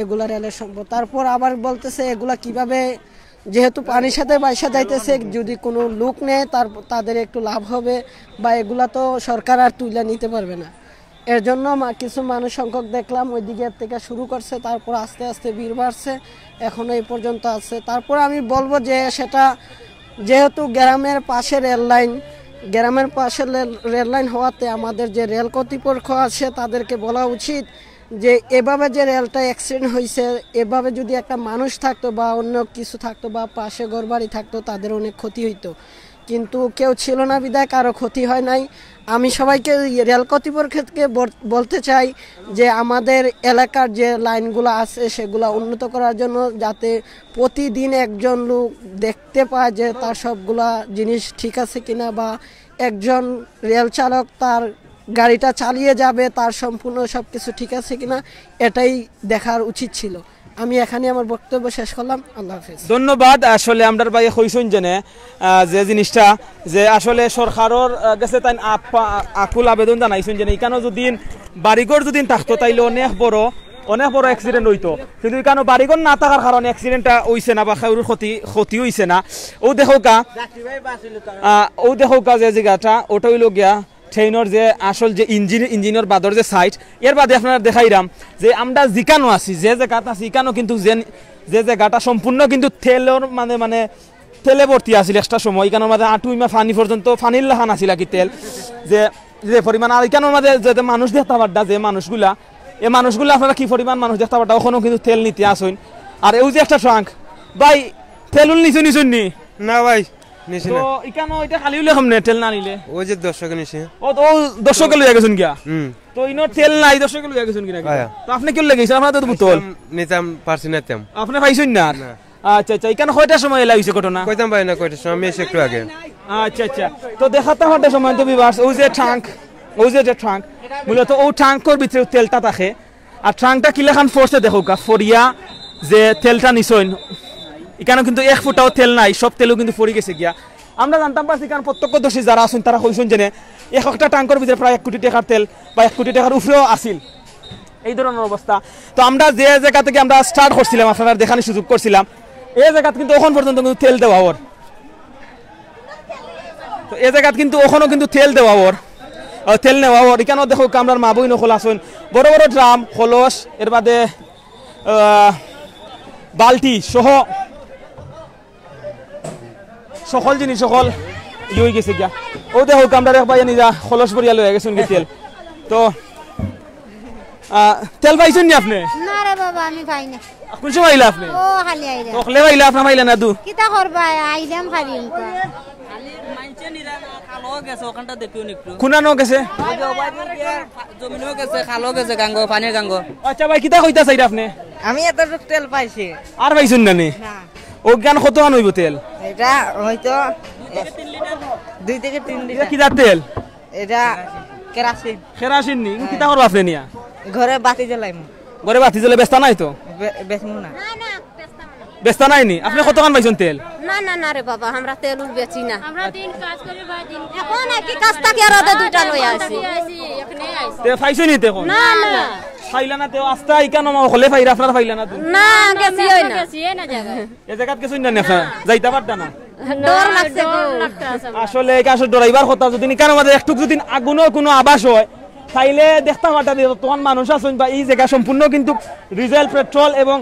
এগুলা রেলের সম্পদ। তারপর আবার বলতেছে এগুলা কিভাবে, যেহেতু পানির সাথে বাইসা যাইতেছে, যদি কোনো লোক নেয় তাদের একটু লাভ হবে, বা এগুলা তো সরকার আর তুলে নিতে পারবে না। এর জন্য কিছু মানুষ সংখ্যক দেখলাম ওই দিকের থেকে শুরু করছে, তারপর আস্তে আস্তে ভিড় বাড়ছে, এখনো এই পর্যন্ত আছে। তারপর আমি বলবো যে সেটা যেহেতু গ্রামের পাশে রেল লাইন হওয়াতে আমাদের যে রেল কর্তৃপক্ষ আছে তাদেরকে বলা উচিত যে এভাবে যে রেলটা অ্যাক্সিডেন্ট হয়েছে, এভাবে যদি একটা মানুষ থাকতো বা অন্য কিছু থাকতো বা পাশে ঘরবাড়ি থাকতো তাদের অনেক ক্ষতি হইতো, কিন্তু কেউ ছিল না বিধায় কারো ক্ষতি হয় নাই। আমি সবাইকে রেল কর্তৃপক্ষকে বলতে চাই যে আমাদের এলাকার যে লাইনগুলো আছে সেগুলো উন্নত করার জন্য, যাতে প্রতিদিন একজন লোক দেখতে পায় যে তার সবগুলা জিনিস ঠিক আছে কিনা, বা একজন রেল চালক তার গাড়িটা চালিয়ে যাবে তার সম্পূর্ণ সব কিছু ঠিক আছে কিনা, এটাই দেখার উচিত ছিল। আমি এখানে আমার বক্তব্য শেষ করলাম। আল্লাহ হাফেজ। ধন্যবাদ। আসলে আমরা ভাই কইছেন যে জিনিসটা যে আসলে সরকারের কাছে তাই আকুল আবেদন জানাইছেন যে এখানে যদি বাড়িঘর যদি থাকতো তাইলে অনেক বড় অ্যাক্সিডেন্ট হইতো, কিন্তু এখানে বাড়িঘর না থাকার কারণে অ্যাক্সিডেন্টটা হইছে না বা কারোর ক্ষতি হইছে না। ও দেখো যে জায়গাটা ওটা হইল গিয়া ট্রেনের যে আসল যে ইঞ্জিনের বাদর যে সাইড, এর বাদে আপনারা দেখাইলাম যে আমরা জিকানো আছি যে জায়গাটা আছি এখানেও কিন্তু যে জায়গাটা সম্পূর্ণ কিন্তু তেলের মানে তেলে ভর্তি আছিল একটা সময়। এখানের মাঝে আঁটুইমা পানি পর্যন্ত পানির লাহান আছিল কি তেল যে পরিমাণ। আর এখানের মাঝে যে মানুষ দেখতে পারডা যে মানুষগুলা আপনারা কি পরিমাণ মানুষ দেখতে পারডা, ওখানেও কিন্তু তেল নিতে আসুন। আর এই যে একটা ট্রাঙ্ক ভাই তেলুল নিছুন নি? না ভাই তেল না নিলে ওই যে দর্শকে নিছে দর্শকে লইয়া গেছেন গিয়া, তো ইনোর তেল নাই দর্শকে লইয়া গেছেন কিনা? তো আপনি কি লেগেছেন? আপনার তো বোতল নিতাম পারছি না তেম, আপনি পাইছেন না? আচ্ছা আচ্ছা, এখানে কয়টার সময় এলা হইছে ঘটনা? কইতাম ভাই না কয়টার সময়, আমি এসে একটু আগে। আচ্ছা আচ্ছা, তো দেখাতে হওয়ার সময় তো বিবাস ওই যে ট্রাঙ্ক মূলত ও ট্রাঙ্কর ভিতরে তেলটা থাকে। আর ট্রাঙ্কটা কিলাখান ফোর্সে দেখো ফরিয়া যে তেলটা নিছইন এখানে কিন্তু এক ফুটাও তেল নাই, সব তেলও কিন্তু পড়ে গেছে গিয়া। আমরা জানতাম পারছি কারণ প্রত্যক্ষদর্শী যারা আছেন তারা কইছেন যে একটা ট্যাঙ্কের ভিতরে প্রায় 1 কোটি টাকার তেল বা 1 কোটি টাকার উপরেও আসিল, এই ধরনের অবস্থা। তো আমরা যে জায়গা থেকে আমরা স্টার্ট করছিলাম আপনারা দেখানোর সুযোগ করছিলাম, এই জায়গাত কিন্তু এখন পর্যন্ত কিন্তু তেল দেওয়া ওর, তো এই জায়গাত কিন্তু ওখানেও কিন্তু তেল দেওয়া ওর, তেল নেওয়া ওর। এখানেও দেখো কামরার মা বই নকল আসুন, বড় বড় ড্রাম, খলস, এর বাদে বালতি সহ সকল জিনিস সকল হয়ে গেছে গিয়া। ও দেখো কামরার এক ভাই নিজা খলস ভরিয়া লয়ে গেছেন কি তেল। তো তেল পাইছেন নি আপনি? না রে বাবা আমি পাই না। কোন সময় আইলা আপনি? ও খালি আইলা। ওখলে আইলা আপনি মাইলা না দু? কিতা করবা আইলাম খালি তো। খালি মাইনছে নিরা খালো গেছে ওখানটা দেখিও একটু। কোনানো গেছে? ওই যে ওবাইদুর বিয়া জমিনও গেছে, খালো গেছে গাঙ্গো, পানির গাঙ্গো। আচ্ছা ভাই কিতা কইতা চাইরা আপনি? আমি এতটুক তেল পাইছি। আর পাইছেন না নি? না। ও জ্ঞান কত আন হইব তেল? এটা হয়তো 2 থেকে 3 লিটার। এটা কিতা তেল? এটা কেরাসিন। কেরাসিন নি? কিতা করবা আপনি নিয়া? ঘরে বাতি জ্বলাইমু। ঘরে বাতি জ্বলে বেস্তা নাই তো? বেচমু না। বেস্তা নাই নি? আপনি কত কান পাইছেন তেল? না না না রে বাবা আমরা তেল বেচি না। আমরা দিন কাজ করে বা দিন এখন কি কাজ থাকি আর ওদের দুইটা লই আসি। এখানে আইছি। তে পাইছেন নি তখন? না না। ফাইলা না তে আস্তা ইকানো মা হলে ফাইরা আপনারা ফাইলা না তো? না গেছি হই না। গেছি না জায়গা। এই জায়গাত কিছু না আপনারা যাইতা পারতা না? ডর লাগছে গো। আসলে এই কাছে ডরাইবার কথা যদি কেন আমাদের একটু যদি আগুনও কোনো আবাস হয় তাইলে দেখতে পারতা তখন মানুষ আছেন বা এই জায়গা সম্পূর্ণ কিন্তু ডিজেল পেট্রোল এবং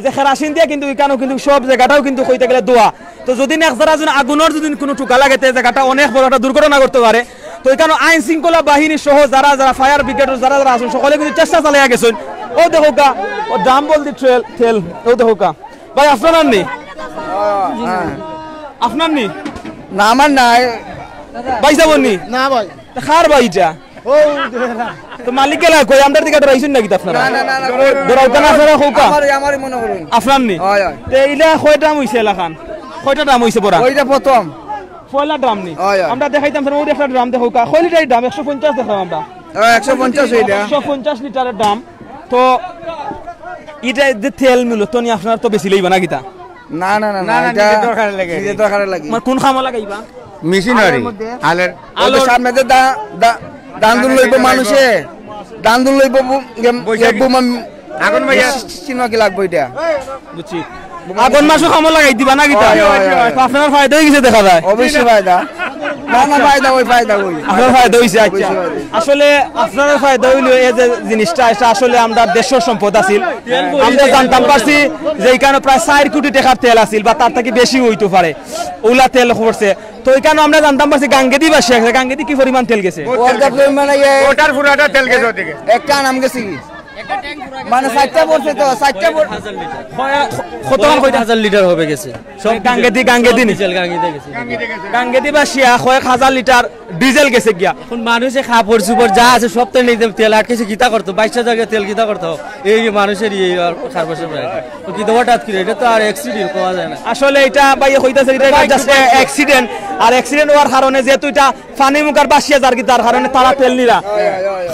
যে কেরাসিন দিয়ে কিন্তু এখানেও কিন্তু সব জায়গাটাও কিন্তু হইতে গেলে দোয়া। তো যদি একজারা যদি আগুনের যদি কোনো টুকা লাগে তে জায়গাটা অনেক বড় একটা দুর্ঘটনা করতে পারে। তো এখানে আইন শৃঙ্খলা বাহিনী সহ যারা যারা ফায়ার ব্রিগেডের যারা যারা আছেন সকলে কিন্তু চেষ্টা চালিয়ে গেছেন। ও দেখো কা ও দাম বলদি তেল ও দেখো কা ভাই আপনার নি? আপনার নি? না আমার নাই ভাই যাব নি? না ভাই খার ভাইটা ও তো মালিক গেলা কই আমদার দিকে ডরাইছেন নাকি আপনারা? না না না ডরাও কেন আপনারা হোকা? আমারই মনে করুন আপনার নি? হয় হয়। তে ইলা কয় দাম হইছে এলাকান? কয়টা দাম হইছে বড়া? ওইটা প্রথম পয়লা দাম নি? আমরা দেখাইতাম স্যার ওই একটা দাম দেখো কা কয় লিটার দাম 150 দেখাও আমরা। 150 এইটা 150 লিটারের দাম। তো এটা যে তেল মূলত নি আপনার তো বেশি লইবা না কিতা? না না না না এটা দরকার লাগে নিজে দরকার লাগে। মানে কোন খামা লাগাইবা? মেশিনারি আলের সামনে যে দান্দুল লইব মানুষে দান্দুল লইব আগুন ভাইয়া চিনো কি লাগবে এটা বুঝছি। আগুন মাসও খামা লাগাই দিবা না কিতা? আপনার ফায়দা হই গেছে দেখা যায়। অবশ্যই ফায়দা। না না ফায়দা ওই আপনার ফায়দা হইছে। আচ্ছা আসলে আপনার ফায়দা হইলো এই যে জিনিসটা এটা আসলে আমরা দেশের সম্পদ আছিল। আমরা জানতাম পারছি যে এখানে প্রায় 4 কোটি টাকার তেল আছিল বা তার থেকে বেশি হইতে পারে ওলা তেল করছে। তো এখানে আমরা জানতাম পারছি গাঙ্গেদি বাসি আছে, গাঙ্গেদি কি পরিমাণ তেল গেছে? ওটার পুরাটা তেল গেছে ওদিকে একটা নাম গেছে কি মানে 60টা পড়ছে তো 60টা কত কয়টা 1000 লিটার হবে গেছে সব গাঙ্গেদি নি ডিজেল গাঙ্গিতে গেছে গাঙ্গেদি বাসিয়া কয়েক হাজার লিটার ডিজেল গেছে গিয়া। এখন মানুষে কাপড় চোপড় যা আছে সব তো নেই তেল আটকেছে কিতা করতো 22 জায়গায় তেল কিতা করতো এই মানুষের এই খারবাসে তো কি হঠাৎ কি এটা তো আর অ্যাক্সিডেন্ট পাওয়া যায় না। আসলে এটা ভাই হইতাছে এটা জাস্ট অ্যাক্সিডেন্ট আর অ্যাক্সিডেন্ট হওয়ার কারণে যেহেতু এটা পানি মুখার বাসিয়া যার কি তার কারণে তারা তেল নিরা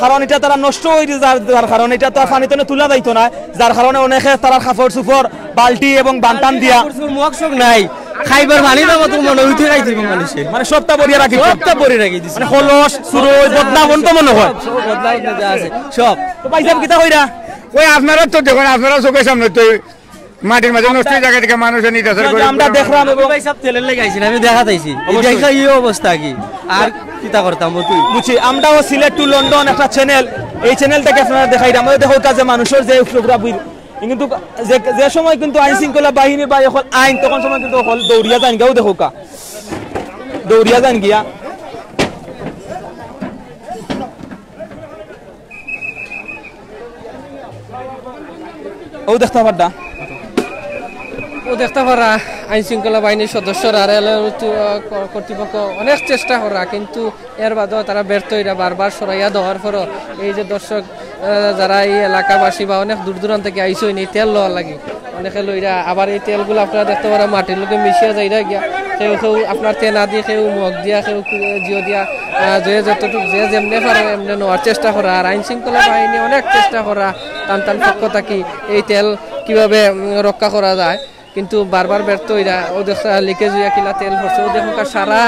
কারণ এটা তারা নষ্ট হয়ে যার কারণে এটা তো পানিতে তোলা যাইতো না যার কারণে অনেকে তারা কাপড় চোপড় বালতি এবং বান্টান দিয়া মুখসুখ নাই খাইবার পানি না মত মনে উঠে রাখি দিব মানুষে মানে সবটা বরিয়া রাখি দিছে মানে হলস সুরজ বদনাম তো মনে হয় সব বদলাও যা আছে সব তো ভাই সাহেব কিতা কইরা ওই আপনারা তো দেখুন আপনারা চোখের সামনে তো মাটির মাঝে নষ্ট জায়গা থেকে মানুষের নিতেছে আমরা দেখলাম এবং ভাই সব তেলের লাগাইছি আমি দেখাতাইছি দেখা এই অবস্থা কি আর কিতা করতাম তুই বুঝছি আমরাও সিলেট টু লন্ডন একটা চ্যানেল এই চ্যানেল থেকে আপনারা দেখাইলাম আমাদের দেখো কাজে মানুষের যে উপগ্রাফ কিন্তু যে সময় কিন্তু আইন শৃঙ্খলা বাহিনী বা এখন আইন তখন সময় কিন্তু দৌড়িয়া যান গিয়াও দেখো কা দৌড়িয়া যান গিয়া ও দেখতে পারডা ও দেখতে পারা আইন শৃঙ্খলা বাহিনীর সদস্যরা কর্তৃপক্ষ অনেক চেষ্টা করা কিন্তু এর বাদেও তারা ব্যর্থ হইরা বারবার সরাইয়া দেওয়ার পরও এই যে দর্শক যারা এই এলাকাবাসী বা অনেক দূর দূরান্ত থেকে আইসই এই তেল লওয়ার লাগে অনেকে লইরা আবার এই তেলগুলো আপনারা দেখতে পারা মাটির লোকে মিশিয়া যাইরা গিয়া কেউ কেউ আপনার তেনা দিয়ে কেউ মগ দিয়া কেউ জিও দিয়া যে যতটুকু যে যেমনে পারে এমনি নেওয়ার চেষ্টা করা আর আইন শৃঙ্খলা বাহিনী অনেক চেষ্টা করা টান টান পক্ষ থাকি এই তেল কিভাবে রক্ষা করা যায় কিন্তু বারবার ব্যর্থ হইরা ও দেখা লিকেজ হইয়া কিলা তেল পড়ছে ও দেখো সারা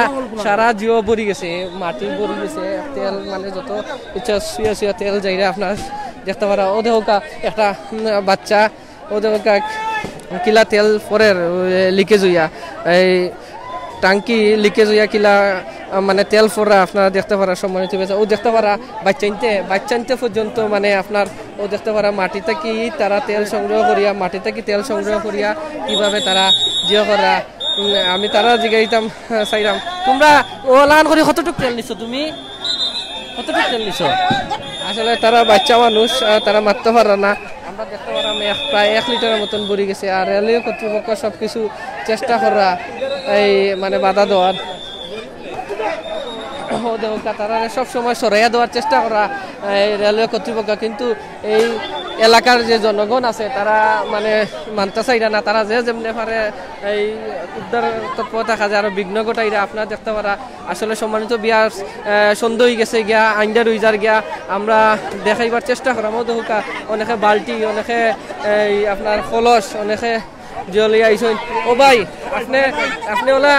সারা জিও ভরি গেছে মাটি ভরি গেছে তেল মানে যত ইচ্ছা শুয়া শুয়া তেল যাইরা আপনার দেখতে পারা ও দেখো একটা বাচ্চা ও দেখো কিলা তেল পরের লিকেজ হইয়া এই টাঙ্কি লিকেজ হইয়া কিলা মানে তেল পড়া আপনারা দেখতে পারা সম্মানিত হয়েছে ও দেখতে পারা বাচ্চাইনতে পর্যন্ত মানে আপনার ও দেখতে পারা মাটি থেকে তারা তেল সংগ্রহ করিয়া মাটি থেকে তেল সংগ্রহ করিয়া কিভাবে তারা জিও করা আমি তারা জিগাইতাম চাইলাম তোমরা ওলান করে কতটুকু তেল নিছো তুমি কতটুকু তেল নিছো আসলে তারা বাচ্চা মানুষ তারা মারতে পারে না আমরা দেখতে পারাম প্রায় 1 লিটারের মতন ভরি গেছে আর রেলওয়ে কর্তৃপক্ষ সবকিছু চেষ্টা করা এই মানে বাধা দেওয়ার তারা সব সময় সরাইয়া দেওয়ার চেষ্টা করা রেলওয়ে কর্তৃপক্ষ কিন্তু এই এলাকার যে জনগণ আছে তারা মানে মানতে চাইরা না তারা যে যেমনি পারে এই উদ্ধার তৎপর থাকা যায় আরো বিঘ্ন ঘটাইরা আপনারা দেখতে পারা আসলে সম্মানিত বিয়ার সন্দেহ হয়ে গেছে গিয়া আইন্ডার উইজার গিয়া আমরা দেখাইবার চেষ্টা করা মধ্যে হোকা অনেকে বালতি অনেকে এই আপনার কলস অনেকে জিয়লি আইছেন ও ভাই আপনি ওলা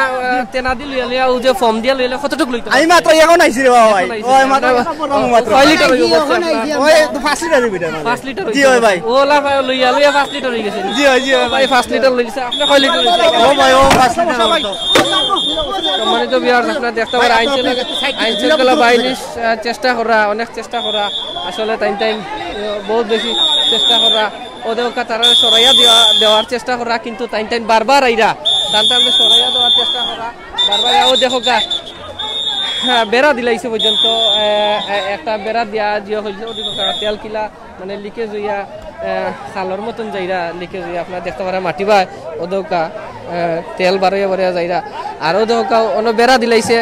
তেনা দি লইয়া ও যে ফর্ম দিয়া লইলে কতটুকু লইতে আমি মাত্র এখন আইছি রে ভাই ওই মাত্র মাত্র 5 লিটার হইছে ওই 5 লিটার দিবি 5 লিটার জি ওই ভাই ওলা লইয়া 5 লিটার হই গেছে জি ভাই 5 লিটার লইছে আপনি কয় লিটার লইছে ও ভাই ও 5 লিটার সম্মানিত বিয়ার আপনারা দেখতে পারেন আইন শৃঙ্খলা বাহিনীর চেষ্টা করা অনেক চেষ্টা করা আসলে টাইম বহুত বেশি চেষ্টা করা ওদের তারা সরাইয়া দেওয়ার চেষ্টা করা কিন্তু টাইম বারবার আইরা টান সরাইয়া দেওয়ার চেষ্টা করা বারবার ও দেখো বেড়া দিলাইছে পর্যন্ত একটা বেড়া দিয়া জিও হয়েছে তেল কিলা মানে লিকেজ হইয়া খালর মতন যাইরা লিকেজ হইয়া আপনার দেখতে পারা মাটি বাই ও দৌকা তেল বারোয়া যাইরা আর ও দৌকা অন্য বেড়া দিলাইছে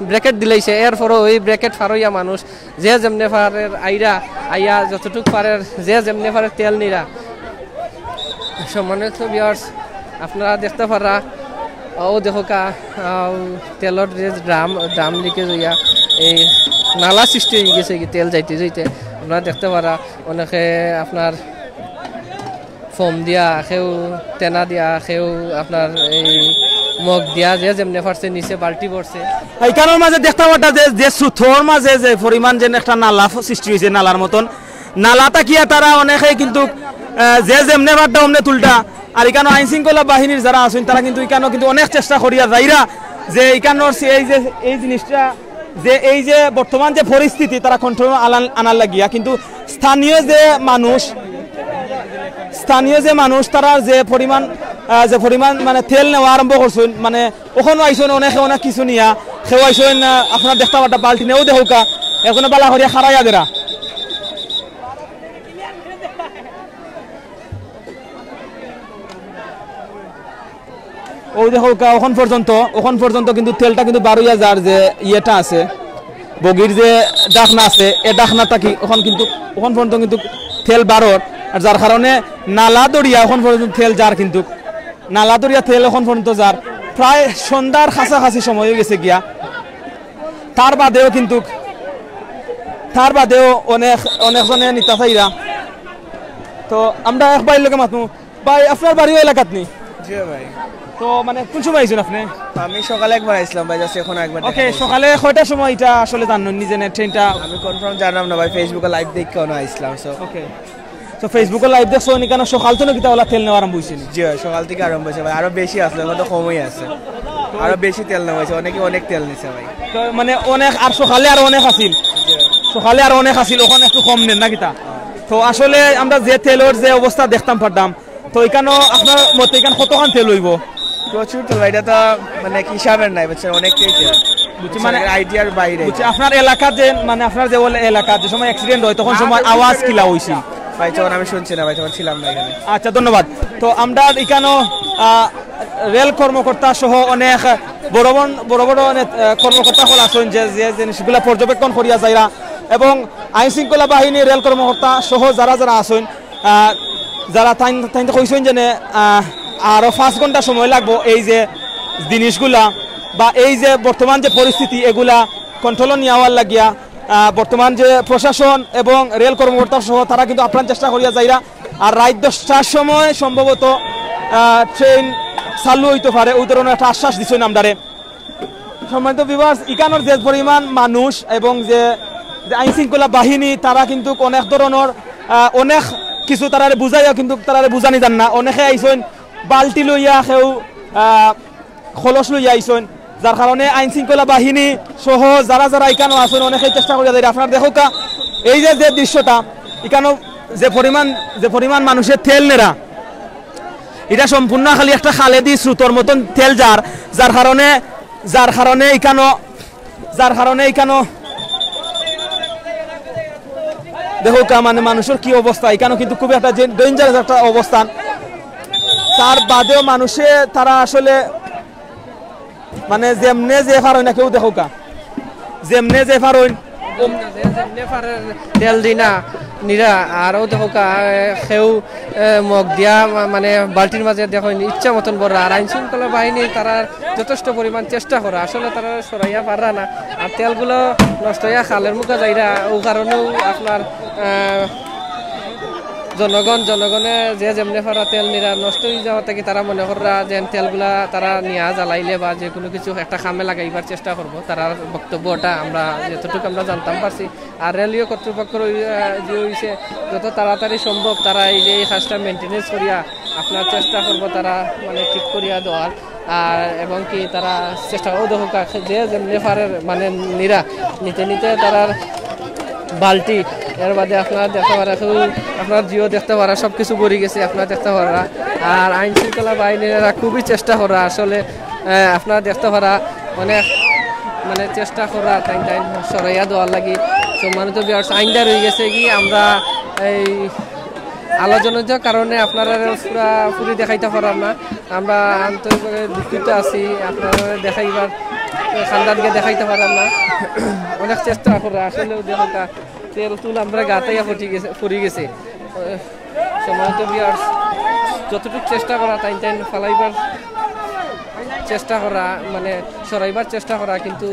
ব্রেকেট দিলাইছে এরপরও ওই ব্রেকেট ফারইয়া মানুষ যে যেমনে ফারের আইয়া যতটুক পারের যে যেমনে ফারের তেল নিরা সম্মানিত ভিউয়ার্স আপনারা দেখতে পারা ও দেখো তেলর যে ড্রাম লিকেজ হইয়া এই নালা সৃষ্টি হয়ে গেছে কি তেল যাইতে যাইতে আপনারা দেখতে পারা অনেকে আপনার ফোম দিয়া সেও তেনা দিয়া সেও আপনার এই মগ দিয়া যে যেমনে ফারছে নিচে বাল্টি পড়ছে এইখানের মাঝে দেখতে পাটা যে সুথর মাঝে যে পরিমাণ যেন একটা নালা সৃষ্টি হয়েছে নালার মতন নালাটা কিয়া তারা অনেকে কিন্তু যে যেমনে বাড্ডা অমনে তুলটা আর এখানে আইন শৃঙ্খলা বাহিনীর যারা আছেন তারা কিন্তু এখানে কিন্তু অনেক চেষ্টা করিয়া যাইরা যে এখানোর এই জিনিসটা যে এই যে বর্তমান যে পরিস্থিতি তারা কন্ট্রোল আনার লাগিয়া কিন্তু স্থানীয় যে মানুষ তারা যে পরিমাণ মানে তেল নেওয়া আরম্ভ করছেন মানে ওখানে আইসেন অনেক কিছু নিয়া সেও আইসেন আপনার দেখতে পাটা বাল্টি নেও দেখুকা এখন বালা করিয়া খারাইয়া দেরা ও দেখো ওখান পর্যন্ত কিন্তু তেলটা কিন্তু 12,000 যে ইয়েটা আছে বগির যে ডাকনা আছে এই ডাকনাটা কি ওখান পর্যন্ত কিন্তু তেল 12 আর যার কারণে নালা দরিয়া ওখান পর্যন্ত তেল যার কিন্তু নালা দরিয়া তেল ওখান পর্যন্ত যার প্রায় সন্ধ্যার কাছাকাছি সময় হয়ে গেছে গিয়া তার বাদেও অনেকজনে নিতা চাইরা তো আমরা এক বাইর লোকে মাতমু ভাই আপনার বাড়িও এলাকাত নি জি ভাই তো মানে কোন সময় আইছেন আপনি আমি সকালে একবার আইছিলাম ভাই জাস্ট এখন একবার ওকে সকালে কয়টার সময় এটা আসলে জানেন নিজে না ট্রেনটা আমি কনফার্ম জানাম না ভাই ফেসবুকে লাইভ দেখে কোন আইছিলাম সো ওকে তো ফেসবুকে লাইভ দেখছো নি কেন সকাল থেকে কিটা ওলা তেল নেওয়া আরম্ভ হইছে জি সকাল থেকে আরম্ভ হইছে ভাই আরো বেশি আসলে কত কমই আছে আরো বেশি তেল নেওয়া হইছে অনেক তেল নিছে ভাই তো মানে অনেক আর সকালে আর অনেক আছিল ওখানে একটু কম নেন না কিটা তো আসলে আমরা যে তেলের যে অবস্থা দেখতাম পারতাম তো এখানে আপনার মতে এখানে কতখান তেল হইব প্রচুর তেল এটা তো মানে কি হিসাবের নাই বুঝছেন অনেক তেল মানে আইডিয়ার বাইরে আপনার এলাকা যে মানে আপনার যে এলাকা যে সময় অ্যাক্সিডেন্ট হয় তখন সময় আওয়াজ কিলা হইছিল ভাই তখন আমি শুনছি না ভাই তখন ছিলাম না এখানে আচ্ছা ধন্যবাদ তো আমরা এখানে রেল কর্মকর্তা সহ অনেক বড় বড় কর্মকর্তা হল আছেন যে জিনিসগুলা পর্যবেক্ষণ করিয়া যাইরা এবং আইন শৃঙ্খলা বাহিনী রেল কর্মকর্তা সহ যারা আছেন যারা তাই কইছেন যে আরো 5 ঘন্টা সময় লাগবো এই যে জিনিসগুলা বা এই যে বর্তমান যে পরিস্থিতি এগুলা কন্ট্রোল নেওয়ার লাগিয়া বর্তমান যে প্রশাসন এবং রেল কর্মকর্তা সহ তারা কিন্তু আপ্রাণ চেষ্টা করিয়া যাইরা আর রাত 10টার সময় সম্ভবত ট্রেন চালু হইতে পারে ওই ধরনের একটা আশ্বাস দিচ্ছেন আমরারে। সম্মানিত ভিউয়ার্স, এখানের যে পরিমাণ মানুষ এবং যে আইন শৃঙ্খলা বাহিনী তারা কিন্তু অনেক ধরনের অনেক কিছু তারারে বুঝাইয়া কিন্তু তারারে বুঝানি যান না। অনেকে আইসেন বালতি লইয়া, কেউ খলস লইয়া আইসেন, যার কারণে আইন শৃঙ্খলা বাহিনী সহ যারা যারা এখানে আছেন অনেকেই চেষ্টা করিয়া দেয়। আপনার দেখো এই যে দৃশ্যটা, এখানে যে পরিমাণ মানুষের তেল নেরা, এটা সম্পূর্ণ খালি একটা খালেদি স্রোতর মতন তেল যার কারণে এখানো দেখো মানে মানুষের কি অবস্থা। এখানে কিন্তু খুব একটা ডেঞ্জারাস একটা অবস্থান। তার বাদেও মানুষে তারা আসলে মানে যেমনে যে পারেন না, কেউ দেখো যেমনে যে পারেন তেল দিনা নিরা আরও দেখো সেও মগ দিয়া মানে বালতির মাঝে দেখো ইচ্ছা মতন বড়। আর আইন শৃঙ্খলা বাহিনী তারা যথেষ্ট পরিমাণ চেষ্টা করে, আসলে তারা সরাইয়া পারা না। আর তেলগুলো নষ্ট হইয়া খালের মুখে যাইরা, ও কারণেও আপনার জনগণে যে যেমনি পারা তেল নিরা নষ্ট হয়ে যাওয়া থেকে তারা মনে করা যে তেলগুলা তারা নিয়া জ্বালাইলে বা যে কোনো কিছু একটা খামে লাগাইবার চেষ্টা করবো। তারা বক্তব্যটা আমরা যতটুকু আমরা জানতাম পারছি। আর রেলীয় কর্তৃপক্ষ যে হয়েছে যত তাড়াতাড়ি সম্ভব তারা এই যে এই কাজটা মেনটেনেন্স করিয়া আপনার চেষ্টা করবো তারা মানে ঠিক করিয়া দেওয়ার। আর এবং কি তারা চেষ্টা দেখো যে যেমনি পারে মানে নিতে তারা বালতি এর বাদে আপনার দেখতে পারা, আপনার জিও দেখতে পারা, সব কিছু পড়ে গেছে আপনার দেখতে পারা। আর আইন শৃঙ্খলা বাহিনীরা খুবই চেষ্টা করা, আসলে আপনার দেখতে পারা অনেক মানে চেষ্টা করা টাইম সরাইয়া দেওয়ার লাগি। সম্মানিত ভিউয়ার্স, আইনটা রয়ে গেছে কি আমরা এই আলোচনার কারণে আপনারা পুরি দেখাইতে পারাম না। আমরা আন্তরিকভাবে দুঃখিত আছি, আপনারা দেখাইবার খানদানকে দেখাইতে পারাম না। অনেক চেষ্টা করে আসলে দেখা তেল তুল আমরা গাতাইয়া ফুরি গেছে। সম্মানিত ভিউয়ার্স, যতটুকু চেষ্টা করা টাইম ফালাইবার চেষ্টা করা মানে সরাইবার চেষ্টা করা, কিন্তু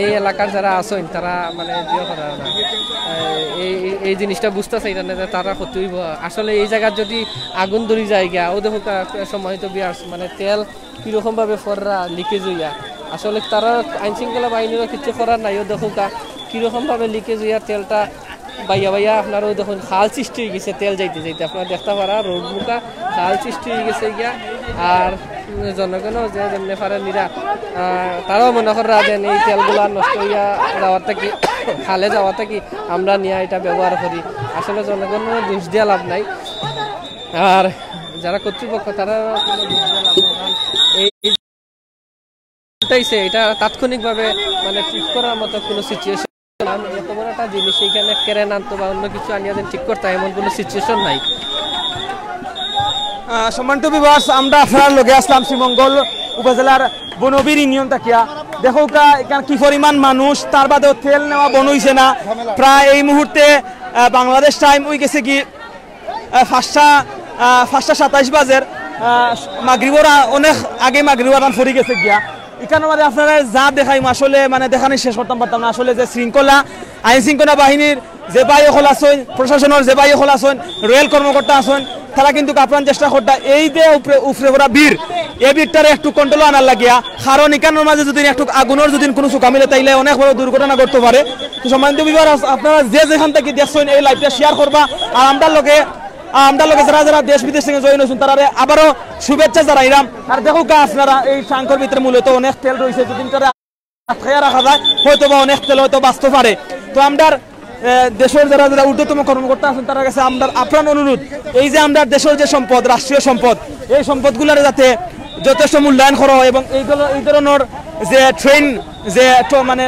এই এলাকার যারা আছেন তারা মানে জিও করা না, এই জিনিসটা বুঝতে চাইলেন না যে তারা ক্ষতি হইব। আসলে এই জায়গার যদি আগুন ধরি যায় গিয়া ও দেখো সম্মানিত ভিউয়ার্স মানে তেল কীরকমভাবে ফররা লিকেজ হইয়া, আসলে তারা আইন শৃঙ্খলা বাহিনীরও কিছু করার নাই। ও দেখো কীরকমভাবে লিকেজ হইয়া তেলটা বাইয়া আপনারও দেখুন খাল সৃষ্টি হয়ে গেছে তেল যাইতে আপনারা দেখতে পারা রোড মুখা খাল সৃষ্টি হয়ে গেছে গিয়া। আর জনগণও যে যেমনি পারে নিরা তারাও মনে করা যেন এই তেলগুলা নষ্ট হইয়া যাওয়ার থাকি খালে যাওয়ার থাকি আমরা নিয়ে এটা ব্যবহার করি। আসলে জনগণের দোষ দিয়া লাভ নাই, আর যারা কর্তৃপক্ষ তারা কোনো দোষ দিয়া লাভ নাই। এটা তাৎক্ষণিকভাবে মানে ঠিক করার মতো কোনো সিচুয়েশন, এত বড় একটা জিনিস এখানে কেরেন আনতো বা অন্য কিছু আনিয়ে ঠিক করতে এমন কোনো সিচুয়েশন নাই। সম্মানিত ভিউয়ার্স, আমরা আপনার লগে আসলাম শ্রীমঙ্গল উপজেলার বনবীর ইউনিয়ন তাকিয়া। দেখো এখানে কি পরিমাণ মানুষ, তার বাদেও তেল নেওয়া বন হইছে না। প্রায় এই মুহূর্তে বাংলাদেশ টাইম ওই গেছে কি 5:27 বাজের, মাগরিবর অনেক আগে মাগরিবর ফরি গেছে গিয়া। এখানে মানে আপনারা যা দেখাই আসলে মানে দেখানি শেষ করতাম পারতাম না। আসলে যে শৃঙ্খলা আইন শৃঙ্খলা বাহিনীর যে বাই হল আছেন, প্রশাসনের যে বাই হল আছেন, রেল কর্মকর্তা আছেন, তারা কিন্তু আপ্রাণ চেষ্টা করতা এই যে উপরে করা বীর এই বীরটারে একটু কন্ট্রোল আনার লাগিয়া। কারণ এখানের মাঝে যদি একটু আগুনের যদি কোনো চোখা মিলে তাইলে অনেক বড় দুর্ঘটনা ঘটতে পারে। তো সম্মানিত ভিউয়ার্স, আপনারা যে যেখান থেকে দেখছেন এই লাইভটা শেয়ার করবা। আর আমরা লোকে যারা যারা দেশ বিদেশ থেকে জয়েন হয়েছেন তারা আবারও শুভেচ্ছা জানাইলাম। আর দেখো আপনারা এই ট্যাঙ্কের ভিতরে মূলত অনেক তেল রয়েছে, যদি খেয়া রাখা যায় হয়তো বা অনেক তেল হয়তো বাঁচতে পারে। তো আমরা দেশের যারা যারা ঊর্ধ্বতম কর্মকর্তা আছেন তারা কাছে আমরা আপ্রাণ অনুরোধ, এই যে আমরা দেশের যে সম্পদ, রাষ্ট্রীয় সম্পদ, এই সম্পদগুলোর যাতে যথেষ্ট মূল্যায়ন করা হয় এবং এই ধরনের যে ট্রেন যে মানে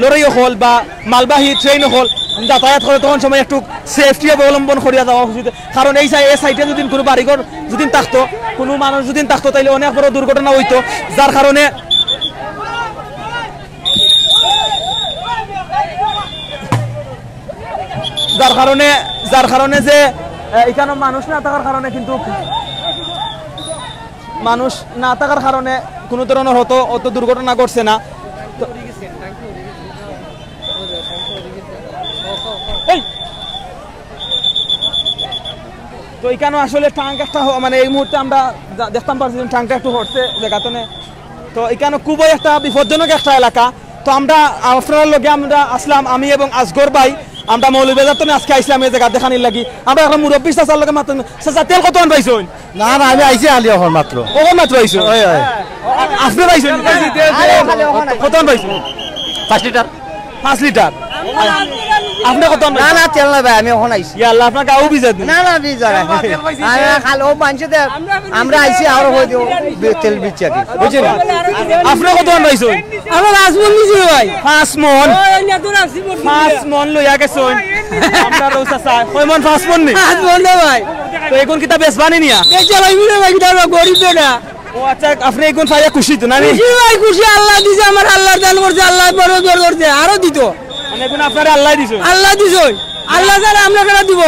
লড়াই হল বা মালবাহী ট্রেন হল যাতায়াত করে তখন সময় একটু সেফটি অবলম্বন করিয়া যাওয়া উচিত। কারণ এই সাইডে যদি কোনো বাড়িঘর যদি থাকতো, কোনো মানুষ যদি থাকতো তাইলে অনেক বড় দুর্ঘটনা হইতো। যার কারণে যে এখানে মানুষ না থাকার কারণে কিন্তু মানুষ না থাকার কারণে কোনো ধরনের হতো অত দুর্ঘটনা ঘটছে না। তো এখানে আসলে ট্যাঙ্ক একটা মানে এই মুহূর্তে আমরা দেখতাম পারছি ট্যাঙ্কটা একটু হচ্ছে জায়গাতনে। তো এখানে খুবই একটা বিপজ্জনক একটা এলাকা। তো আমরা আপনার লগে আমরা আসলাম, আমি এবং আসগর ভাই আমরা মৌলভীবাজার তো আজকে আইসলাম এই জায়গা দেখানির লাগি। আমরা এখন মুরব্বী চাচার লগে মাত্র চাচা তেল কত পাইছো? না না আমি আইছি আলি এখন মাত্র আইছো আপনি পাইছেন কত পাইছো? 5 লিটার 5 লিটার। আপনি কত? না না তেল না ভাই আমি এখন আইছি। ইয়া আল্লাহ আপনার গাও বিজা দিন। না না বিজা আমি খালি ও মানছে আমরা আইছি আর হই দিও তেল বিচা কি বুঝছেন? আপনি কত পাইছো? আমরা 5 মন নিছি ভাই। 5 মন 5 মন লইয়া গেছুন আমরা রৌসা চাই কয় মন? 5 মন নি 5 মন না ভাই। তো এখন কিতা বেচবানি নিয়া বেচা লাগবে না ভাই, কিটা গরিব বেটা। ও আচ্ছা আপনি এখন পাইয়া খুশি তো না? খুশি ভাই খুশি, আল্লাহ দিছে, আমার আল্লাহর দান করছে, আল্লাহ বড় জোর করছে, আরো দিত। মানে এখন আপনারে আল্লাহ দিছে? আল্লাহ দিছে, আল্লাহ জানে আমরা কেন দিব।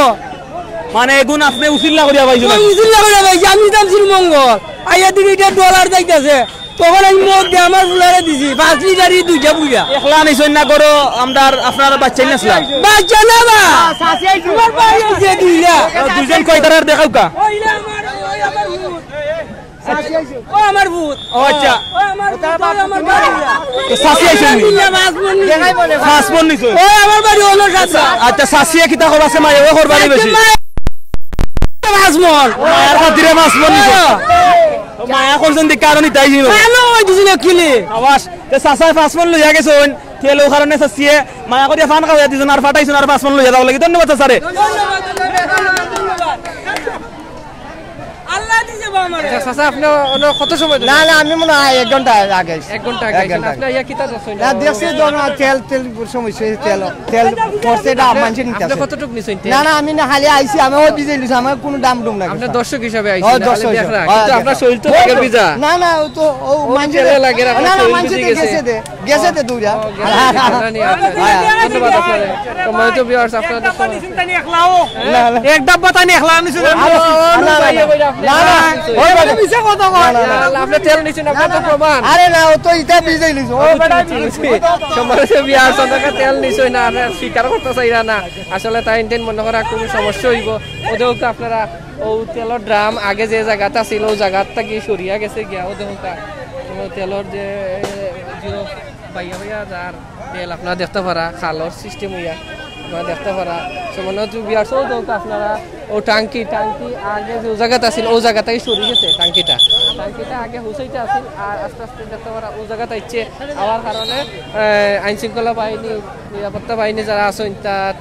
মানে এখন আপনি উসিল্লা করিয়া পাইছো? উসিল্লা করিয়া পাইছি। আমি দাম শ্রীমঙ্গল আইয়া দিকে এটা ডলার যাইতাছে, তখন আমি মদ দিয়ে আমার ফুলারে দিছি 5 লিটারই 2টা বুইয়া। একলা নিছই না করো আমরা আপনার বাচ্চা নিছিলাম? বাচ্চা না বা সাসি আইছি আমার বাড়ি যে দুইলা। দুইজন কয়টার দেখাও কা? ওইলা আমার ওই আমার ভূত সাসি আইছে। ও আমার ভূত। ও আচ্ছা ও আমার আমার বাড়ি। তো সাসি আইছে নি? 5 মন নিছো? ও আমার বাড়ি হলো সাসা। আচ্ছা সাসিয়ে কিতা করছে মাই ও করবানি বেশি? 5 মন মায়ের খাতিরে 5 মন নিছো? মায়া করছেন দি কারণ তাই ছিল কেন ওই দিছিল কিলি আবাস তে সাসাই 5 মন লইয়া গেছুন তেল ও কারণে সাসিয়ে মায়া করিয়া ফান খাওয়া দিছুন আর ফাটাইছুন আর 5 মন লইয়া যাও লাগি। ধন্যবাদ স্যারে। আল্লাহ দিছে বা আমারে। চাচা আপনি কত সময়? না না আমি মনে হয় 1 ঘন্টা আগে। 1 ঘন্টা আগে আপনি ইয়া কিতা দছই না দেখছি দোনো তেল তেল সমস্যা তেল ফরসেটা মানছেন নিতে আপনি কতটুক নিছেন? না না আমি না খালি আইছি, আমি ওই বিজে লিছি, আমার কোনো দাম ডুম না। আপনি দর্শক হিসাবে আইছেন খালি দেখরা, কিন্তু আপনার শরীর তো লাগে বিজা। না না ও তো ও মানছে লাগে না না মানছে গেছে দে দুইরা। ধন্যবাদ আপনারে। সম্মানিত ভিউয়ার্স আপনাদের চিন্তানি একলাও এক ডাব্বা তানি একলা নিছুন? না না ওই মানে মিছা কথা কয় না। আপনি তেল নিছেন, আপনার তো প্রমাণ। আরে না ও তো ইটা বিজে লিছো। ও বেটা সম্মানিত ভিউয়ার্স আপনারা তেল নিছই না আর স্বীকার করতে চাইরা না। আসলে তাই ইনটেন মনে করা কোনো সমস্যা হইব। ওদেরও আপনারা ও তেলের ড্রাম আগে যে জায়গাটা ছিল ওই জায়গাটা কি সরিয়া গেছে গিয়া ওদেরও তেলের যে জিরো বাইয়া বাইয়া যার তেল আপনারা দেখতে পারা খালর সিস্টেম হইয়া আপনারা দেখতে পারা। সম্মানিত ভিউয়ার্স আপনারা ও টাঙ্কি আগে যে জায়গাটা ছিল ও জায়গাটাই সরে গেছে। টাঙ্কিটা আগে হুসাইতে আছিল আর আস্তে আস্তে দেখতে পারা ও জায়গাটা ইচ্ছে আওয়ার কারণে আইন শৃঙ্খলা বাহিনী নিরাপত্তা বাহিনী যারা আছেন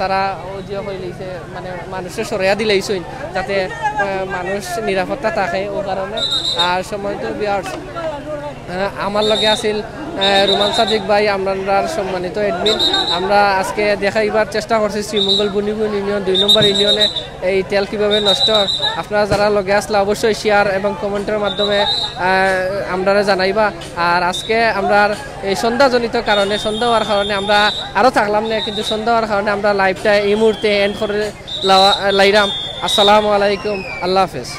তারা ও যে হয়ে লইছে মানে মানুষের সরাইয়া দিলেইছেন যাতে মানুষ নিরাপত্তা থাকে ও কারণে। আর সম্মানিত ভিউয়ার্স আমার লগে আছিল রুমান সাদিক ভাই, আমরা সম্মানিত এডমিন। আমরা আজকে দেখাইবার চেষ্টা করছি শ্রীমঙ্গল বনিগুন ইউনিয়ন 2 নম্বর ইউনিয়নে এই তেল কীভাবে নষ্ট। আপনারা যারা লগে আসলে অবশ্যই শেয়ার এবং কমেন্টের মাধ্যমে আমরা জানাইবা। আর আজকে আমরা এই সন্ধ্যাজনিত কারণে সন্ধ্যা হওয়ার কারণে আমরা আরও থাকলাম না, কিন্তু সন্ধ্যা হওয়ার কারণে আমরা লাইভটা এই মুহূর্তে এন্ড করে লাইরাম। আসসালামু আলাইকুম, আল্লাহ হাফেজ।